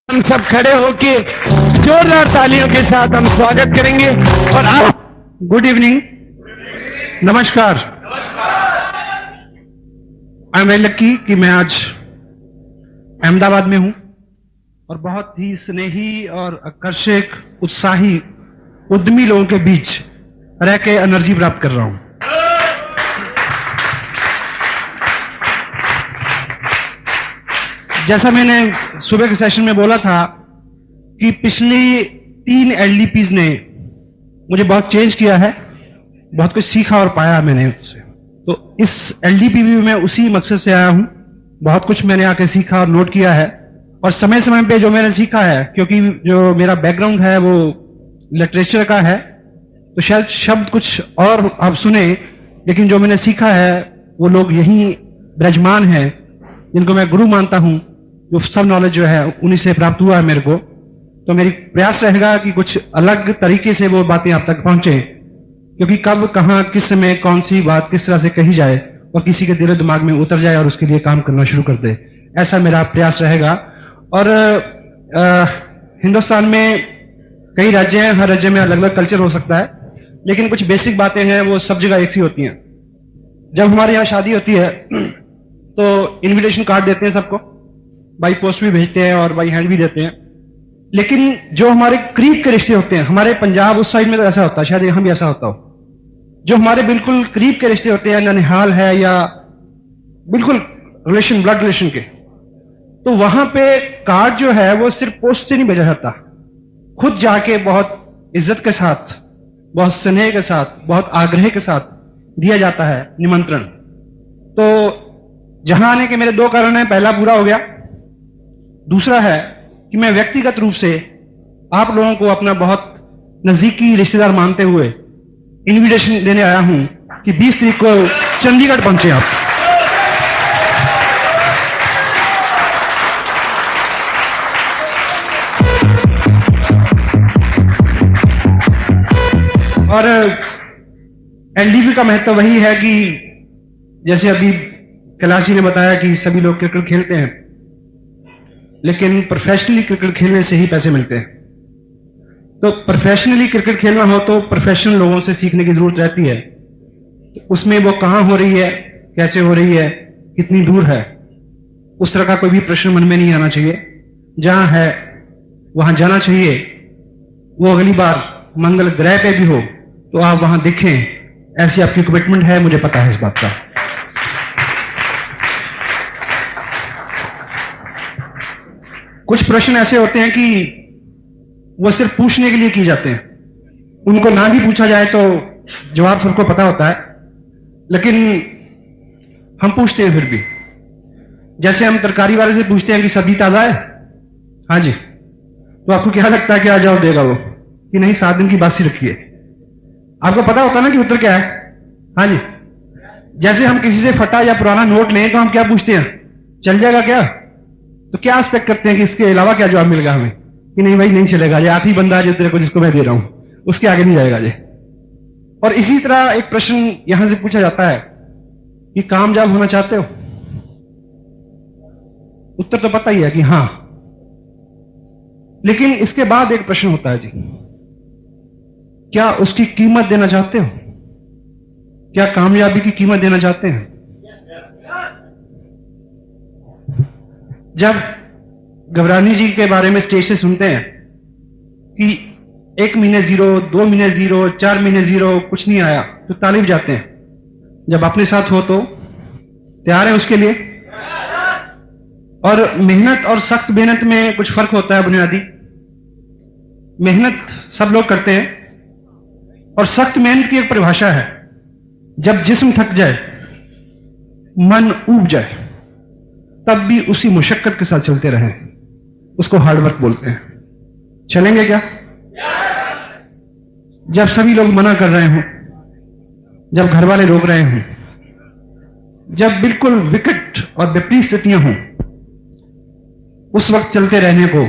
हम सब खड़े होके जोरदार तालियों के साथ हम स्वागत करेंगे। और आप गुड इवनिंग, नमस्कार। आई एम वेरी लकी कि मैं आज अहमदाबाद में हूं और बहुत ही स्नेही और आकर्षक, उत्साही, उद्यमी लोगों के बीच रह के एनर्जी प्राप्त कर रहा हूं। जैसा मैंने सुबह के सेशन में बोला था कि पिछली 3 एलडीपीज ने मुझे बहुत चेंज किया है, बहुत कुछ सीखा और पाया मैंने उससे। तो इस एलडीपी में मैं उसी मकसद से आया हूं। बहुत कुछ मैंने आके सीखा और नोट किया है, और समय समय पे जो मैंने सीखा है, क्योंकि जो मेरा बैकग्राउंड है वो लिटरेचर का है, तो शायद शब्द कुछ और आप सुने, लेकिन जो मैंने सीखा है वो लोग यही विराजमान हैं जिनको मैं गुरु मानता हूं। जो सब नॉलेज जो है उन्हीं से प्राप्त हुआ है मेरे को। तो मेरी प्रयास रहेगा कि कुछ अलग तरीके से वो बातें आप तक पहुंचे, क्योंकि कब, कहां, किस समय कौन सी बात किस तरह से कही जाए और किसी के दिल दिमाग में उतर जाए और उसके लिए काम करना शुरू कर दे, ऐसा मेरा प्रयास रहेगा। और हिंदुस्तान में कई राज्य हैं, हर राज्य में अलग अलग कल्चर हो सकता है, लेकिन कुछ बेसिक बातें हैं वो सब जगह एक सी होती हैं। जब हमारे यहाँ शादी होती है तो इनविटेशन कार्ड देते हैं सबको, बाई पोस्ट भी भेजते हैं और बाई हैंड भी देते हैं। लेकिन जो हमारे करीब के रिश्ते होते हैं, हमारे पंजाब उस साइड में तो ऐसा होता है, शायद यहां भी ऐसा होता हो, जो हमारे बिल्कुल करीब के रिश्ते होते हैं, ननिहाल है या बिल्कुल रिलेशन, ब्लड रिलेशन के, तो वहां पे कार्ड जो है वो सिर्फ पोस्ट से नहीं भेजा जाता, खुद जाके बहुत इज्जत के साथ, बहुत स्नेह के साथ, बहुत आग्रह के साथ दिया जाता है निमंत्रण। तो जहां आने के मेरे 2 कारण हैं, पहला पूरा हो गया, दूसरा है कि मैं व्यक्तिगत रूप से आप लोगों को अपना बहुत नजदीकी रिश्तेदार मानते हुए इनविटेशन देने आया हूं कि 20 तारीख को चंडीगढ़ पहुंचे आप। और एलडीपी का महत्व वही है कि जैसे अभी कैलाश जी ने बताया कि सभी लोग क्रिकेट खेलते हैं, लेकिन प्रोफेशनली क्रिकेट खेलने से ही पैसे मिलते हैं। तो प्रोफेशनली क्रिकेट खेलना हो तो प्रोफेशनल लोगों से सीखने की जरूरत रहती है। उसमें वो कहां हो रही है, कैसे हो रही है, कितनी दूर है, उस तरह का कोई भी प्रश्न मन में नहीं आना चाहिए। जहां है वहां जाना चाहिए। वो अगली बार मंगल ग्रह पे भी हो तो आप वहां दिखें, ऐसी आपकी कमिटमेंट है, मुझे पता है इस बात का। कुछ प्रश्न ऐसे होते हैं कि वो सिर्फ पूछने के लिए किए जाते हैं, उनको ना भी पूछा जाए तो जवाब सबको पता होता है, लेकिन हम पूछते हैं फिर भी। जैसे हम तरकारी वाले से पूछते हैं कि सब्जी ताजा है, हाँ जी, तो आपको क्या लगता है क्या जवाब देगा वो? कि नहीं, 7 दिन की बासी रखी है। आपको पता होता ना कि उत्तर क्या है, हाँ जी। जैसे हम किसी से फटा या पुराना नोट लें तो हम क्या पूछते हैं, चल जाएगा क्या? तो क्या एक्सपेक्ट करते हैं कि इसके अलावा क्या जवाब मिलेगा हमें? कि नहीं भाई, नहीं चलेगा, ये आखिरी बंदा है जो तेरे को, जिसको मैं दे रहा हूं, उसके आगे नहीं जाएगा ये। और इसी तरह एक प्रश्न यहां से पूछा जाता है कि कामयाब होना चाहते हो? उत्तर तो पता ही है कि हां, लेकिन इसके बाद एक प्रश्न होता है जी, क्या उसकी कीमत देना चाहते हो? क्या कामयाबी की कीमत देना चाहते हैं? जब घबरानी जी के बारे में स्टेज से सुनते हैं कि 1 महीने 0, 2 महीने 0, 4 महीने 0, कुछ नहीं आया, तो ताली बजाते हैं। जब अपने साथ हो तो तैयार है उसके लिए? और मेहनत और सख्त मेहनत में कुछ फर्क होता है बुनियादी। मेहनत सब लोग करते हैं, और सख्त मेहनत की एक परिभाषा है, जब जिस्म थक जाए, मन ऊब जाए, तब भी उसी मुशक्कत के साथ चलते रहें, उसको हार्डवर्क बोलते हैं। चलेंगे क्या? जब सभी लोग मना कर रहे हों, जब घर वाले रोक रहे हों, जब बिल्कुल विकट और विपरीत स्थितियां हों, उस वक्त चलते रहने को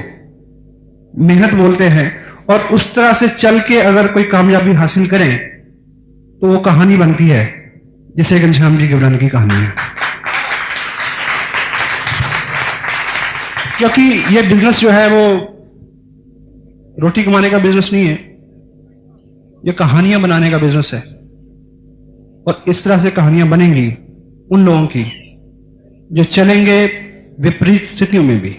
मेहनत बोलते हैं। और उस तरह से चल के अगर कोई कामयाबी हासिल करें तो वो कहानी बनती है, जैसे घनश्याम जी के की कहानी है। क्योंकि ये बिजनेस जो है वो रोटी कमाने का बिजनेस नहीं है, ये कहानियां बनाने का बिजनेस है। और इस तरह से कहानियां बनेंगी उन लोगों की जो चलेंगे विपरीत स्थितियों में भी।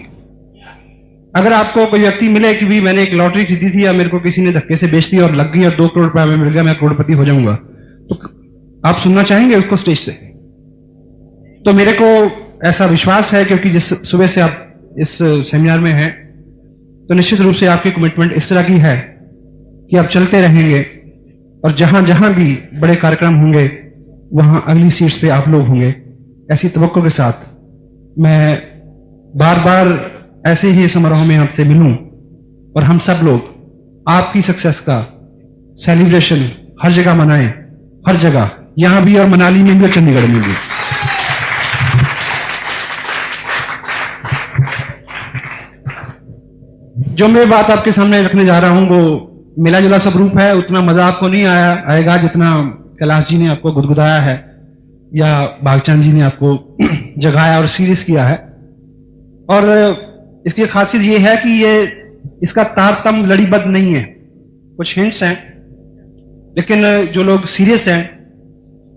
अगर आपको कोई व्यक्ति मिले कि भी मैंने एक लॉटरी खरीदी थी या मेरे को किसी ने धक्के से बेच दी और लग गई और 2 करोड़ रुपया में मिल गया, मैं करोड़पति हो जाऊंगा, तो आप सुनना चाहेंगे उसको स्टेज से? तो मेरे को ऐसा विश्वास है, क्योंकि जिस सुबह से आप इस सेमिनार में हैं, तो निश्चित रूप से आपकी कमिटमेंट इस तरह की है कि आप चलते रहेंगे और जहां जहां भी बड़े कार्यक्रम होंगे वहां अगली सीट्स पे आप लोग होंगे। ऐसी तवक्को के साथ मैं बार बार ऐसे ही समारोह में आपसे मिलूं और हम सब लोग आपकी सक्सेस का सेलिब्रेशन हर जगह मनाएं, हर जगह, यहां भी और मनाली में भी और चंडीगढ़ में भी। जो मैं बात आपके सामने रखने जा रहा हूं वो मिला जुला सब रूप है। उतना मजा आपको नहीं आएगा जितना कैलाश जी ने आपको गुदगुदाया है या भागचंद जी ने आपको जगाया और सीरियस किया है। और इसकी खासियत ये है कि ये इसका तारतम्य लड़ीबद्ध नहीं है, कुछ हिंट्स हैं, लेकिन जो लोग सीरियस हैं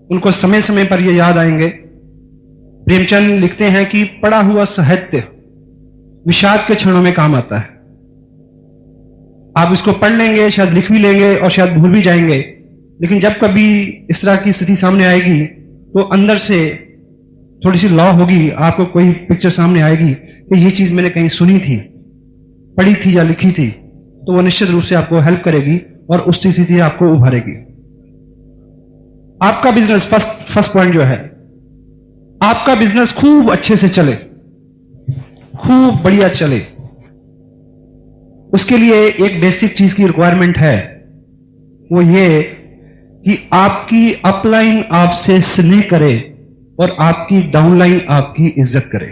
उनको समय समय पर ये याद आएंगे। प्रेमचंद लिखते हैं कि पढ़ा हुआ साहित्य विषाद के क्षणों में काम आता है। आप इसको पढ़ लेंगे, शायद लिख भी लेंगे और शायद भूल भी जाएंगे, लेकिन जब कभी इस तरह की स्थिति सामने आएगी तो अंदर से थोड़ी सी लॉ होगी, आपको कोई पिक्चर सामने आएगी कि ये चीज मैंने कहीं सुनी थी, पढ़ी थी या लिखी थी, तो वो निश्चित रूप से आपको हेल्प करेगी और उस स्थिति से आपको उभारेगी। आपका बिजनेस फर्स्ट पॉइंट जो है, आपका बिजनेस खूब अच्छे से चले, खूब बढ़िया चले, उसके लिए एक बेसिक चीज की रिक्वायरमेंट है, वो ये कि आपकी अपलाइन आपसे स्नेह करे और आपकी डाउनलाइन आपकी इज्जत करे।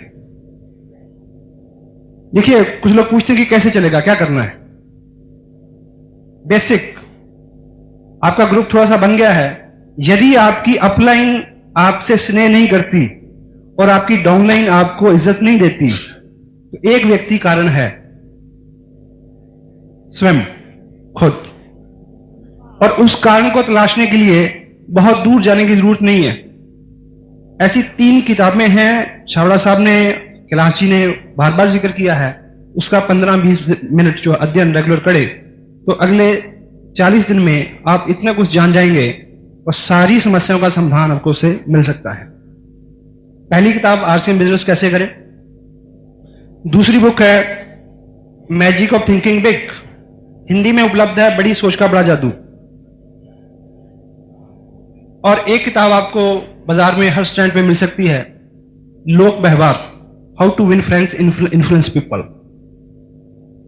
देखिए, कुछ लोग पूछते हैं कि कैसे चलेगा, क्या करना है। बेसिक, आपका ग्रुप थोड़ा सा बन गया है, यदि आपकी अपलाइन आपसे स्नेह नहीं करती और आपकी डाउनलाइन आपको इज्जत नहीं देती, तो एक व्यक्ति कारण है, स्वयं, खुद। और उस कारण को तलाशने के लिए बहुत दूर जाने की जरूरत नहीं है। ऐसी 3 किताबें हैं, छावड़ा साहब ने, कैलाश जी ने बार बार जिक्र किया है, उसका 15-20 मिनट जो अध्ययन रेगुलर करे तो अगले 40 दिन में आप इतना कुछ जान जाएंगे और सारी समस्याओं का समाधान आपको उसे मिल सकता है। पहली किताब आरसीएम बिजनेस कैसे करें, दूसरी बुक है magic of thinking big, Hindi में उपलब्ध है, बड़ी सोच का बड़ा जादू। और एक किताब आपको बाजार में हर स्टैंड पे मिल सकती है, लोक व्यवहार, how to win friends influence people.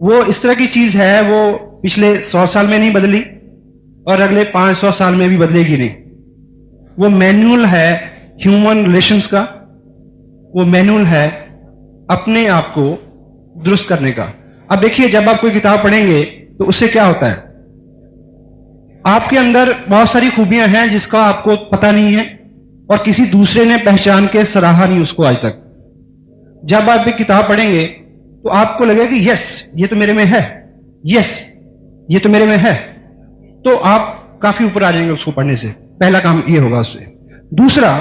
वो इस तरह की चीज है, वो पिछले 100 साल में नहीं बदली और अगले 500 साल में भी बदलेगी नहीं। वो मैनुअल है ह्यूमन रिलेशंस का, वो मैनुअल है अपने आप को दुरुस्त करने का। अब देखिए, जब आप कोई किताब पढ़ेंगे तो उससे क्या होता है, आपके अंदर बहुत सारी खूबियां हैं जिसका आपको पता नहीं है और किसी दूसरे ने पहचान के सराहा नहीं उसको आज तक। जब आप एक किताब पढ़ेंगे तो आपको लगेगा कि यस, ये तो मेरे में है, यस, ये तो मेरे में है, तो आप काफी ऊपर आ जाएंगे उसको पढ़ने से। पहला काम ये होगा उससे। दूसरा,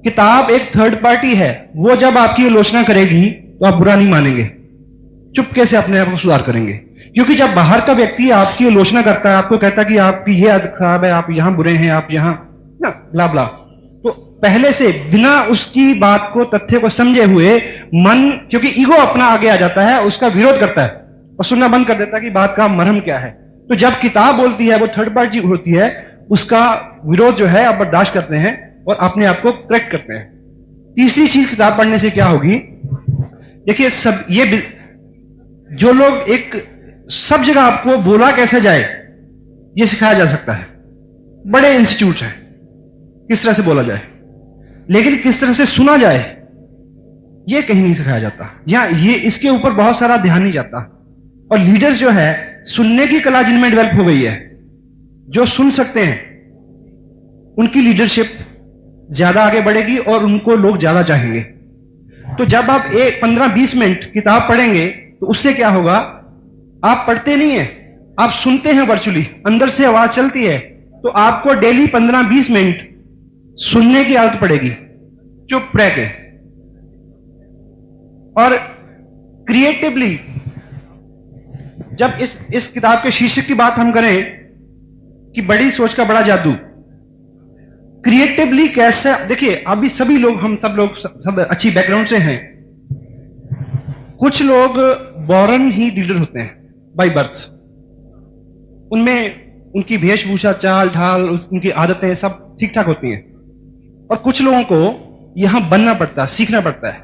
किताब एक थर्ड पार्टी है, वो जब आपकी आलोचना करेगी तो आप बुरा नहीं मानेंगे, चुपके से अपने आप को सुधार करेंगे। क्योंकि जब बाहर का व्यक्ति आपकी आलोचना करता है, आपको कहता है कि आपकी ये आदत खराब है, आप यहां बुरे हैं, आप यहां ना ब्ला ब्ला, तो पहले से बिना उसकी बात को, तथ्य को समझे हुए मन, क्योंकि ईगो अपना आगे आ जाता है, उसका विरोध करता है और सुनना बंद कर देता है कि बात का मरहम क्या है। तो जब किताब बोलती है, वो थर्ड पार्टी होती है, उसका विरोध जो है आप बर्दाश्त करते हैं और अपने आप को करेक्ट करते हैं। तीसरी चीज किताब पढ़ने से क्या होगी, देखिए, सब ये जो लोग एक सब जगह आपको बोला कैसे जाए ये सिखाया जा सकता है, बड़े इंस्टीट्यूट हैं किस तरह से बोला जाए, लेकिन किस तरह से सुना जाए ये कहीं नहीं सिखाया जाता, या ये इसके ऊपर बहुत सारा ध्यान नहीं जाता। और लीडर्स जो है, सुनने की कला जिनमें डेवलप हो गई है, जो सुन सकते हैं, उनकी लीडरशिप ज्यादा आगे बढ़ेगी और उनको लोग ज्यादा चाहेंगे। तो जब आप 15-20 मिनट किताब पढ़ेंगे तो उससे क्या होगा, आप पढ़ते नहीं है, आप सुनते हैं वर्चुअली, अंदर से आवाज चलती है, तो आपको डेली 15-20 मिनट सुनने की आदत पड़ेगी, चुप रह के। और क्रिएटिवली, जब इस किताब के शीर्षक की बात हम करें कि बड़ी सोच का बड़ा जादू, क्रिएटिवली कैसे, देखिए अभी सभी लोग, हम सब अच्छी बैकग्राउंड से हैं। कुछ लोग बॉर्न ही लीडर होते हैं बाय बर्थ, उनमें उनकी वेशभूषा, चाल ढाल, उनकी आदतें सब ठीक ठाक होती हैं। और कुछ लोगों को यहां बनना पड़ता है, सीखना पड़ता है।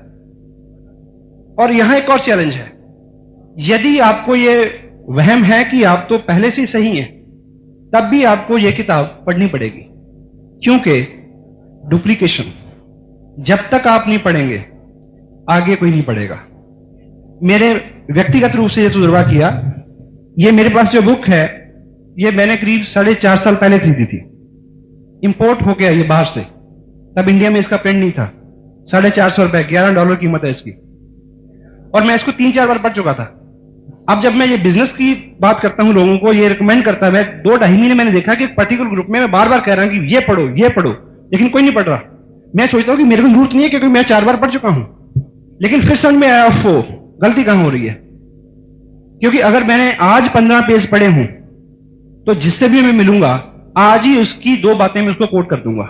और यहां एक और चैलेंज है, यदि आपको यह वहम है कि आप तो पहले से सही हैं, तब भी आपको यह किताब पढ़नी पड़ेगी, क्योंकि डुप्लीकेशन, जब तक आप नहीं पढ़ेंगे आगे कोई नहीं पढ़ेगा। मेरे व्यक्तिगत रूप से यह तजुर्बा किया, यह मेरे पास जो बुक है, यह मैंने करीब 4.5 साल पहले खरीदी थी, इंपोर्ट हो गया ये बाहर से, तब इंडिया में इसका प्रिंट नहीं था। 450 रुपए, $11 कीमत है इसकी, और मैं इसको 3-4 बार पढ़ चुका था। अब जब मैं ये बिजनेस की बात करता हूं, लोगों को ये रिकमेंड करता है, 2-2.5 महीने मैंने देखा कि एक पर्टिकुलर ग्रुप में मैं बार बार कह रहा हूं कि ये पढ़ो, लेकिन कोई नहीं पढ़ रहा। मैं सोचता हूं कि मेरे को जरूरत नहीं है, क्योंकि मैं 4 बार पढ़ चुका हूं। लेकिन फिर समझ में आया, गलती कहां हो रही है, क्योंकि अगर मैंने आज 15 पेज पढ़े हूं, तो जिससे भी मैं मिलूंगा आज ही उसकी 2 बातें मैं उसको कोट कर दूंगा।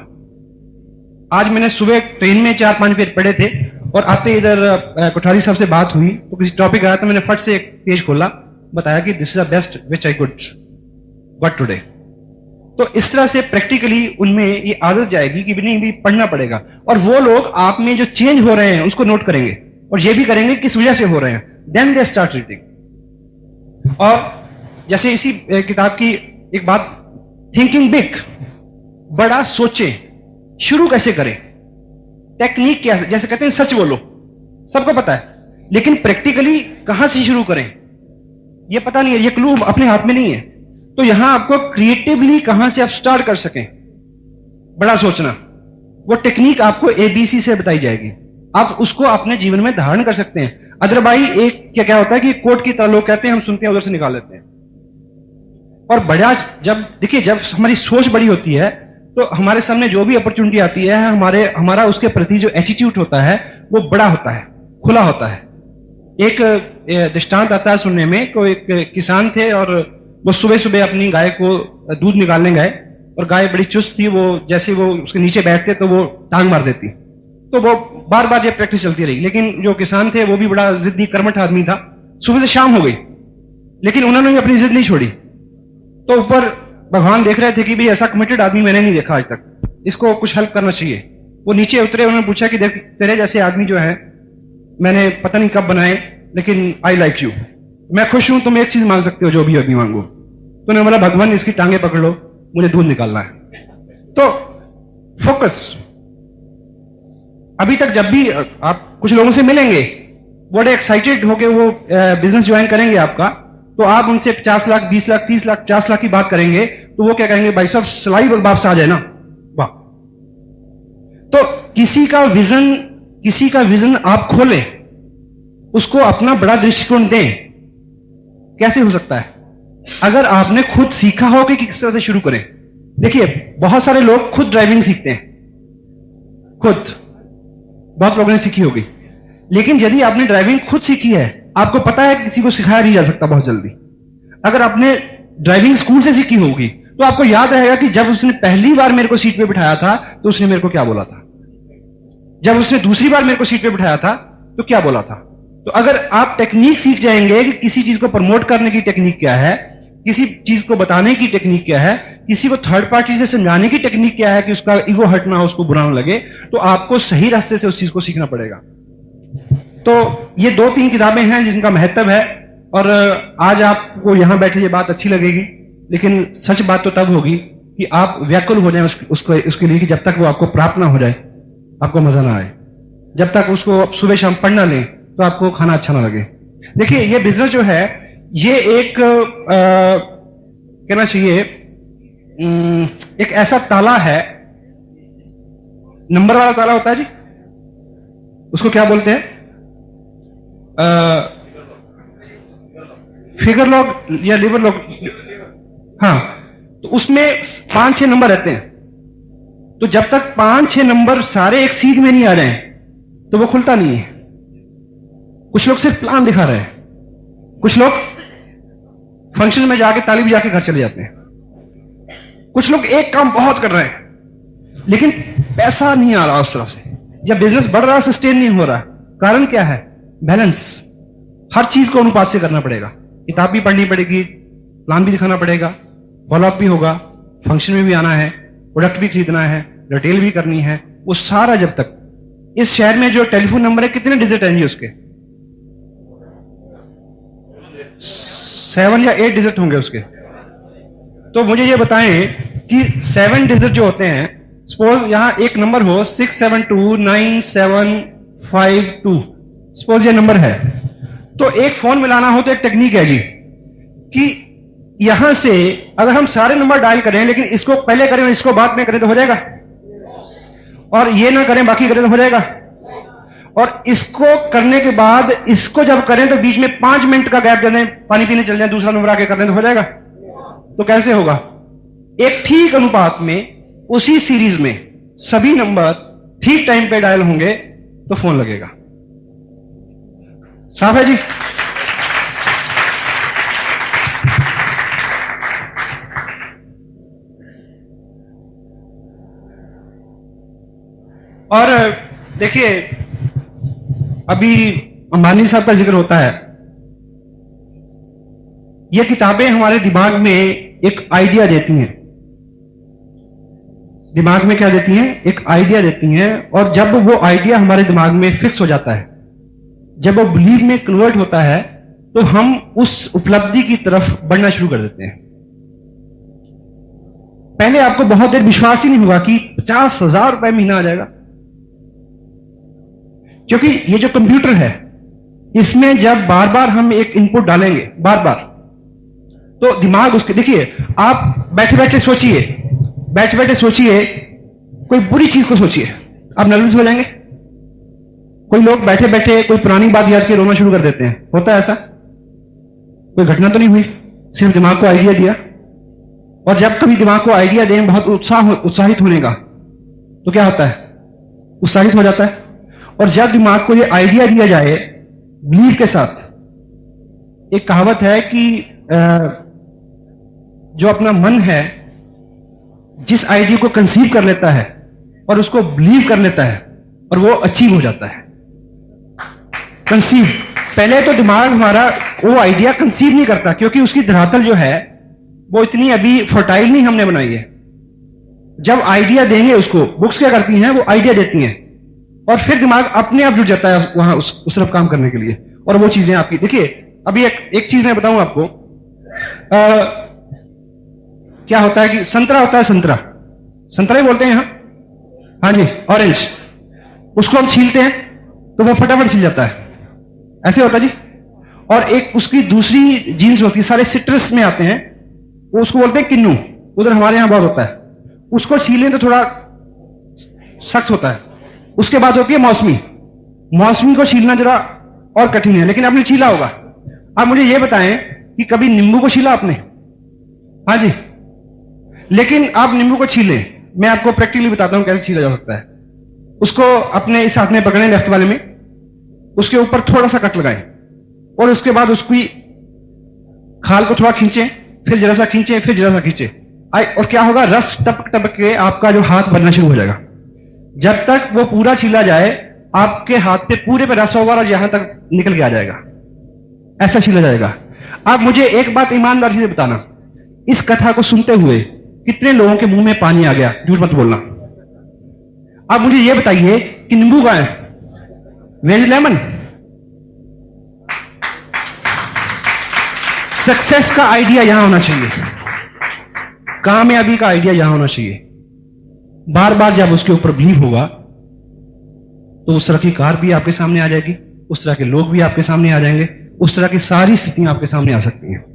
आज मैंने सुबह ट्रेन में 4-5 पेज पढ़े थे, और आते इधर कोठारी साहब से बात हुई, तो किसी टॉपिक आया, तो मैंने फट से एक पेज खोला, बताया कि this is the best which I could got today. तो इस तरह से प्रैक्टिकली उनमें ये आदत जाएगी कि नहीं भी पढ़ना पड़ेगा। और वो लोग आप में जो चेंज हो रहे हैं उसको नोट करेंगे, और ये भी करेंगे किस वजह से हो रहे हैं, देन दे स्टार्ट रीडिंग। और जैसे इसी किताब की एक बात, थिंकिंग बिग, बड़ा सोचें, शुरू कैसे करें, टेक्निक क्या है, जैसे कहते हैं सच बोलो, सबको पता है, लेकिन प्रैक्टिकली कहां से शुरू करें ये पता नहीं है, ये क्लू अपने हाथ में नहीं है। तो यहां आपको क्रिएटिवली कहां से आप स्टार्ट कर सकें बड़ा सोचना, वो टेक्निक आपको ABC से बताई जाएगी, आप उसको अपने जीवन में धारण कर सकते हैं। अदरवाइज एक क्या होता है कि कोर्ट की तरह लोग कहते हैं, हम सुनते हैं उधर से निकाल लेते हैं। और बड़ा, जब देखिए, जब हमारी सोच बड़ी होती है, तो हमारे सामने जो भी अपॉर्चुनिटी आती है, हमारा उसके प्रति जो एटीट्यूड होता है वो बड़ा होता है, खुला होता है। एक दृष्टांत आता है सुनने में, को एक किसान थे, और वो सुबह सुबह अपनी गाय को दूध निकालने गए, और गाय बड़ी चुस्त थी, वो जैसे वो उसके नीचे बैठते तो वो टांग मार देती। तो वो बार बार ये प्रैक्टिस चलती रही। लेकिन जो किसान थे वो भी बड़ा जिद्दी कर्मठ आदमी था, सुबह से शाम हो गई, लेकिन उन्होंने भी अपनी जिद नहीं छोड़ी। तो ऊपर भगवान देख रहे थे कि भाई ऐसा कमिटेड आदमी मैंने नहीं देखा आज तक, इसको कुछ हेल्प करना चाहिए। वो नीचे उतरे, उन्होंने पूछा कि देख, तेरे जैसे आदमी जो है मैंने पता नहीं कब बनाए, लेकिन आई लाइक यू, मैं खुश हूं, तुम एक चीज मांग सकते हो, जो भी अभी मांगो। तो उन्होंने बोला, भगवान इसकी टांगे पकड़ लो, मुझे दूध निकालना है। तो फोकस। अभी तक जब भी आप कुछ लोगों से मिलेंगे, बड़े एक्साइटेड होके वो बिजनेस ज्वाइन करेंगे आपका, तो आप उनसे 50 लाख, 20 लाख, 30 लाख, 50 लाख की बात करेंगे, तो वो क्या कहेंगे, भाई साहब सिलाई वापस आ जाए ना, वाह। तो किसी का विजन आप खोलें, उसको अपना बड़ा दृष्टिकोण दें। कैसे हो सकता है? अगर आपने खुद सीखा हो कि किस तरह से शुरू करें। देखिए, बहुत सारे लोग खुद ड्राइविंग सीखते हैं, खुद बहुत लोगों ने सीखी होगी, लेकिन यदि आपने ड्राइविंग खुद सीखी है, आपको पता है किसी को सिखाया नहीं जा सकता बहुत जल्दी। अगर आपने ड्राइविंग स्कूल से सीखी होगी, तो आपको याद रहेगा कि जब उसने पहली बार मेरे को सीट पे बिठाया था, तो उसने मेरे को क्या बोला था, जब उसने दूसरी बार मेरे को सीट पे बिठाया था तो क्या बोला था। तो अगर आप टेक्निक सीख जाएंगे कि किसी चीज को प्रमोट करने की टेक्निक क्या है, किसी चीज को बताने की टेक्निक क्या है, किसी को थर्ड पार्टी से समझाने की टेक्निक क्या है कि उसका ईगो हर्ट ना हो, उसको बुरा ना लगे, तो आपको सही रास्ते से उस चीज को सीखना पड़ेगा। तो ये 2-3 किताबें हैं जिनका महत्व है, और आज आपको यहां बैठे ये बात अच्छी लगेगी, लेकिन सच बात तो तब होगी कि आप व्याकुल हो जाए उसके लिए, कि जब तक वो आपको प्राप्त ना हो जाए, आपको मजा ना आए। जब तक उसको सुबह शाम पढ़ ना लें, तो आपको खाना अच्छा ना लगे। देखिए, ये बिजनेस जो है, ये एक कहना चाहिए एक ऐसा ताला है, नंबर वाला ताला होता है जी, उसको क्या बोलते हैं, फिगर लॉग या लिवर लॉग, हाँ, तो उसमें 5-6 नंबर रहते हैं। तो जब तक 5-6 नंबर सारे एक सीध में नहीं आ रहे हैं तो वो खुलता नहीं है। कुछ लोग सिर्फ प्लान दिखा रहे हैं, कुछ लोग फंक्शन में जाके ताली बजा के घर चले जाते हैं, कुछ लोग एक काम बहुत कर रहे हैं लेकिन पैसा नहीं आ रहा उस तरफ से, या बिजनेस बढ़ रहा सस्टेन नहीं हो रहा। कारण क्या है? बैलेंस। हर चीज को अनुपात से करना पड़ेगा। किताब भी पढ़नी पड़ेगी, प्लान भी दिखाना पड़ेगा, फॉलोअप भी होगा, फंक्शन में भी आना है, प्रोडक्ट भी खरीदना है, रिटेल भी करनी है। वो सारा जब तक इस शहर में जो टेलीफोन नंबर है, कितने डिजिट हैं जी उसके? 7 या 8 डिजिट होंगे उसके। तो मुझे ये बताएं कि 7 डिजिट जो होते हैं, सपोज यहां एक नंबर हो 6729752, सपोज ये नंबर है, तो एक फोन मिलाना हो तो एक टेक्निक है जी कि यहां से अगर हम सारे नंबर डायल करें लेकिन इसको पहले करें और इसको बाद में करें तो हो जाएगा, और ये ना करें बाकी करें तो हो जाएगा, और इसको करने के बाद इसको जब करें तो बीच में 5 मिनट का गैप दे दें, पानी पीने चल जाए, दूसरा नंबर आके कर लें तो हो जाएगा। तो कैसे होगा? एक ठीक अनुपात में उसी सीरीज में सभी नंबर ठीक टाइम पे डायल होंगे तो फोन लगेगा। साफ है जी? और देखिए, अभी अंबानी साहब का जिक्र होता है। ये किताबें हमारे दिमाग में एक आइडिया देती हैं। दिमाग में क्या देती हैं? एक आइडिया देती हैं, और जब वो आइडिया हमारे दिमाग में फिक्स हो जाता है, जब वो बिलीव में कन्वर्ट होता है, तो हम उस उपलब्धि की तरफ बढ़ना शुरू कर देते हैं। पहले आपको बहुत देर विश्वास ही नहीं होगा कि 50,000 रुपए महीना आ जाएगा, क्योंकि ये जो कंप्यूटर है, इसमें जब बार बार हम एक इनपुट डालेंगे, बार बार, तो दिमाग उसके, देखिए आप बैठे बैठे सोचिए, बैठे बैठे सोचिए, कोई बुरी चीज को सोचिए, आप नर्वस हो जाएंगे। कोई लोग बैठे बैठे कोई पुरानी बात याद के रोना शुरू कर देते हैं, होता है ऐसा? कोई घटना तो नहीं हुई, सिर्फ दिमाग को आइडिया दिया। और जब कभी दिमाग को आइडिया दें बहुत उत्साहित होने का, तो क्या होता है? उत्साहित हो जाता है। और जब दिमाग को ये आइडिया दिया जाए बिलीव के साथ, एक कहावत है कि जो अपना मन है, जिस आइडिया को कंसीव कर लेता है और उसको बिलीव कर लेता है, और वो अचीव हो जाता है। कंसीव, पहले तो दिमाग हमारा वो आइडिया कंसीव नहीं करता, क्योंकि उसकी धरातल जो है वो इतनी अभी फर्टाइल नहीं हमने बनाई है। जब आइडिया देंगे उसको, बुक्स क्या करती हैं? वो आइडिया देती हैं, और फिर दिमाग अपने आप जुट जाता है वहां उस तरफ काम करने के लिए, और वो चीजें आपकी, देखिए अभी एक चीज मैं बताऊं आपको। क्या होता है कि संतरा होता है, संतरा ही बोलते हैं यहां, हाँ जी, ऑरेंज, उसको हम छीलते हैं तो वो फटाफट छिल जाता है, ऐसे होता है जी। और एक उसकी दूसरी जीन्स होती है, सारे सिट्रस में आते हैं, वो उसको बोलते हैं किन्नू, उधर हमारे यहां बहुत होता है। उसको छीलें तो थोड़ा सख्त होता है। उसके बाद होती है मौसमी, मौसमी को छीलना जरा और कठिन है, लेकिन आपने छीला होगा। आप मुझे यह बताएं कि कभी नींबू को छीला आपने? हाँ जी, लेकिन आप नींबू को छीलें, मैं आपको प्रैक्टिकली बताता हूं कैसे छीला जा सकता है। उसको अपने इस हाथ में पकड़ें, लेफ्ट वाले में, उसके ऊपर थोड़ा सा कट लगाएं, और उसके बाद उसकी खाल को थोड़ा खींचें, फिर जरा सा खींचें, फिर जरा सा खींचें, और क्या होगा? रस टपक टपक के आपका जो हाथ बनना शुरू हो जाएगा। जब तक वो पूरा छीला जाए, आपके हाथ पे पूरे पे रस होगा और यहां तक निकल के आ जाएगा, ऐसा छीला जाएगा। आप मुझे एक बात ईमानदारी से बताना, इस कथा को सुनते हुए कितने लोगों के मुंह में पानी आ गया? झूठ मत बोलना। आप मुझे यह बताइए कि नींबू कहां है? Where's lemon. सक्सेस का आइडिया यहां होना चाहिए, कामयाबी का आइडिया यहां होना चाहिए। बार बार जब उसके ऊपर बिलीव होगा तो उस तरह की कार भी आपके सामने आ जाएगी, उस तरह के लोग भी आपके सामने आ जाएंगे, उस तरह की सारी स्थितियां आपके सामने आ सकती हैं।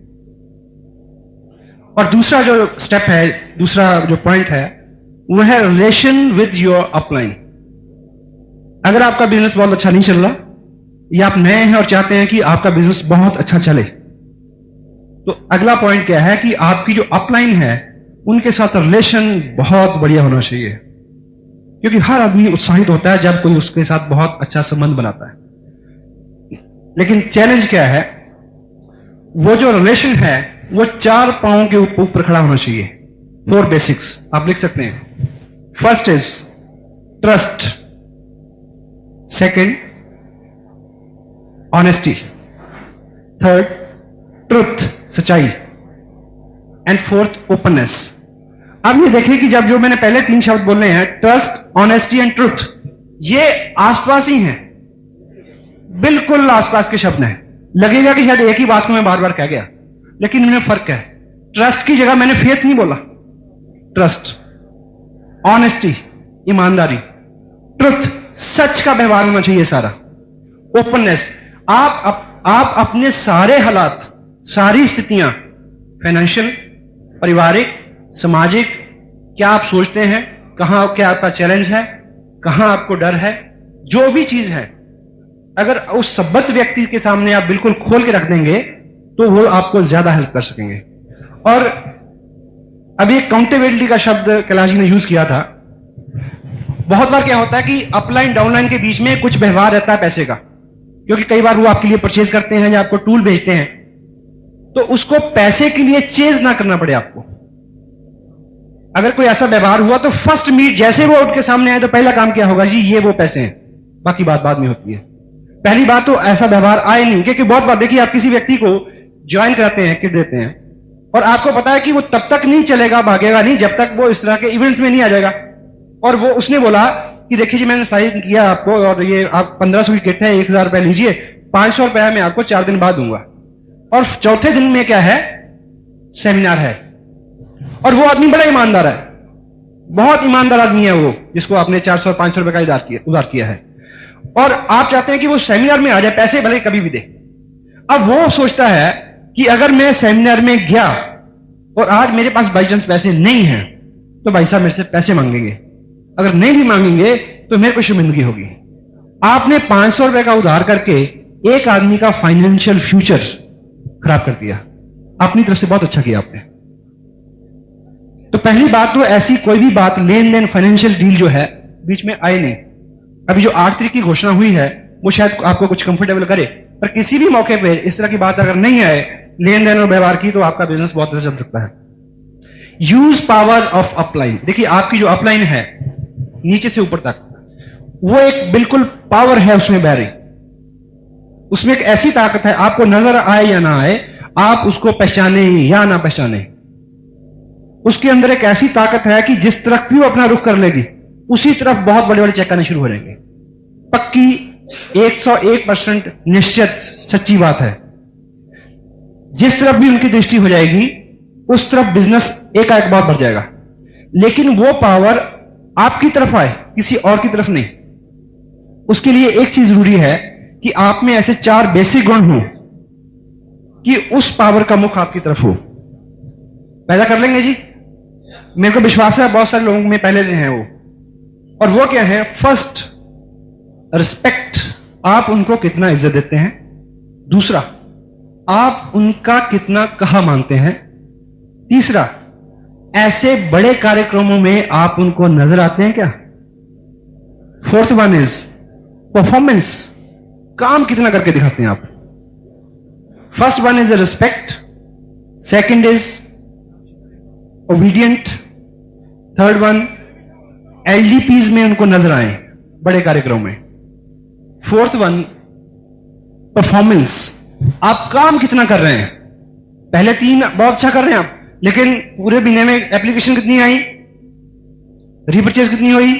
और दूसरा जो स्टेप है, दूसरा जो पॉइंट है, वो है रिलेशन विद योर अपलाइन। अगर आपका बिजनेस बहुत अच्छा नहीं चल रहा, या आप नए हैं और चाहते हैं कि आपका बिजनेस बहुत अच्छा चले, तो अगला पॉइंट क्या है कि आपकी जो अपलाइन है उनके साथ रिलेशन बहुत बढ़िया होना चाहिए, क्योंकि हर आदमी उत्साहित होता है जब कोई उसके साथ बहुत अच्छा संबंध बनाता है। लेकिन चैलेंज क्या है, वो जो रिलेशन है वो 4 पांव के ऊपर खड़ा होना चाहिए। 4 बेसिक्स आप लिख सकते हैं। First is trust, second honesty, third truth सच्चाई, एंड फोर्थ ओपननेस। अब ये देखिए कि जब जो मैंने पहले 3 शब्द बोले हैं, ट्रस्ट, ऑनेस्टी एंड ट्रुथ, ये आसपास ही हैं, बिल्कुल आसपास के शब्द हैं। लगेगा कि शायद एक ही बात को मैं बार बार कह गया, लेकिन इनमें फर्क है। ट्रस्ट की जगह मैंने फेथ नहीं बोला, ट्रस्ट, ऑनेस्टी ईमानदारी, ट्रुथ सच का व्यवहार होना चाहिए सारा, ओपननेस आप अपने सारे हालात, सारी स्थितियां, फाइनेंशियल, पारिवारिक, सामाजिक, क्या आप सोचते हैं, कहां क्या आपका चैलेंज है, कहां आपको डर है, जो भी चीज है, अगर उस सब्बत व्यक्ति के सामने आप बिल्कुल खोल के रख देंगे तो वो आपको ज्यादा हेल्प कर सकेंगे। और अभी अकाउंटेबिलिटी का शब्द कैलाश जी ने यूज किया था। बहुत बार क्या होता है कि अपलाइन डाउनलाइन के बीच में कुछ व्यवहार रहता है पैसे का, क्योंकि कई बार वो आपके लिए परचेज करते हैं या आपको टूल भेजते हैं, तो उसको पैसे के लिए चेज ना करना पड़े आपको। अगर कोई ऐसा व्यवहार हुआ तो फर्स्ट मीट जैसे वो उठ के सामने आए तो पहला काम क्या होगा, जी ये वो पैसे हैं, बाकी बात बाद में होती है। पहली बात तो ऐसा व्यवहार आए नहीं, क्योंकि बहुत बार देखिए आप किसी व्यक्ति को ज्वाइन कराते हैं, किट देते हैं, और आपको पता है कि वो तब तक नहीं चलेगा, भागेगा नहीं जब तक वो इस तरह के इवेंट्स में नहीं आ जाएगा। और वो उसने बोला कि देखिए जी मैंने साइन किया आपको, और ये आप 1500 की किट है, 1000 रुपए लीजिए, 500 रुपया मैं आपको 4 दिन बाद दूंगा। और चौथे दिन में क्या है, सेमिनार है, और वो आदमी बड़ा ईमानदार है, बहुत ईमानदार आदमी है वो, जिसको आपने 400 और 500 रुपए का उधार किया है, और आप चाहते हैं कि वो सेमिनार में आ जाए, पैसे भले कभी भी दे। अब वो सोचता है कि अगर मैं सेमिनार में गया और आज मेरे पास बाई चांस पैसे नहीं हैं, तो भाई साहब मेरे से पैसे मांगेंगे, अगर नहीं भी मांगेंगे तो मेरे को शर्मिंदगी होगी। आपने 500 रुपए का उधार करके एक आदमी का फाइनेंशियल फ्यूचर खराब कर दिया। अपनी तरफ से बहुत अच्छा किया आपने। तो पहली बात तो ऐसी कोई भी बात, लेन देन, फाइनेंशियल डील जो है बीच में आए नहीं। अभी जो 8 तारीख की घोषणा हुई है वो शायद आपको कुछ कंफर्टेबल करे, पर किसी भी मौके पर इस तरह की बात अगर नहीं आए लेन देन और व्यवहार की, तो आपका बिजनेस बहुत अच्छा चल सकता है। Use power of upline. देखिए आपकी जो अपलाइन है नीचे से ऊपर तक, वो एक बिल्कुल पावर है उसमें बह रही, उसमें एक ऐसी ताकत है, आपको नजर आए या ना आए, आप उसको पहचाने या ना पहचाने, उसके अंदर एक ऐसी ताकत है कि जिस तरफ भी वो अपना रुख कर लेगी उसी तरफ बहुत बड़े बड़े चेक आने शुरू हो जाएंगे। पक्की 101% निश्चित सच्ची बात है। जिस तरफ भी उनकी दृष्टि हो जाएगी उस तरफ बिजनेस एकाएक बहुत बढ़ जाएगा। लेकिन वो पावर आपकी तरफ आए, किसी और की तरफ नहीं। उसके लिए एक चीज जरूरी है कि आप में ऐसे 4 बेसिक गुण हों कि उस पावर का मुख आपकी तरफ हो। पैदा कर लेंगे जी, मेरे को विश्वास है बहुत सारे लोगों में पहले से हैं वो। और वो क्या है? फर्स्ट, रिस्पेक्ट, आप उनको कितना इज्जत देते हैं। दूसरा, आप उनका कितना कहा मानते हैं। तीसरा, ऐसे बड़े कार्यक्रमों में आप उनको नजर आते हैं क्या। फोर्थ वन इज परफॉर्मेंस, काम कितना करके दिखाते हैं आप। First one is respect, second is obedient, third one एलडीपीज में उनको नजर आए बड़े कार्यक्रम में। फोर्थ वन परफॉर्मेंस, आप काम कितना कर रहे हैं। पहले 3 बहुत अच्छा कर रहे हैं आप, लेकिन पूरे महीने में एप्लीकेशन कितनी आई, रीपरचेज कितनी हुई।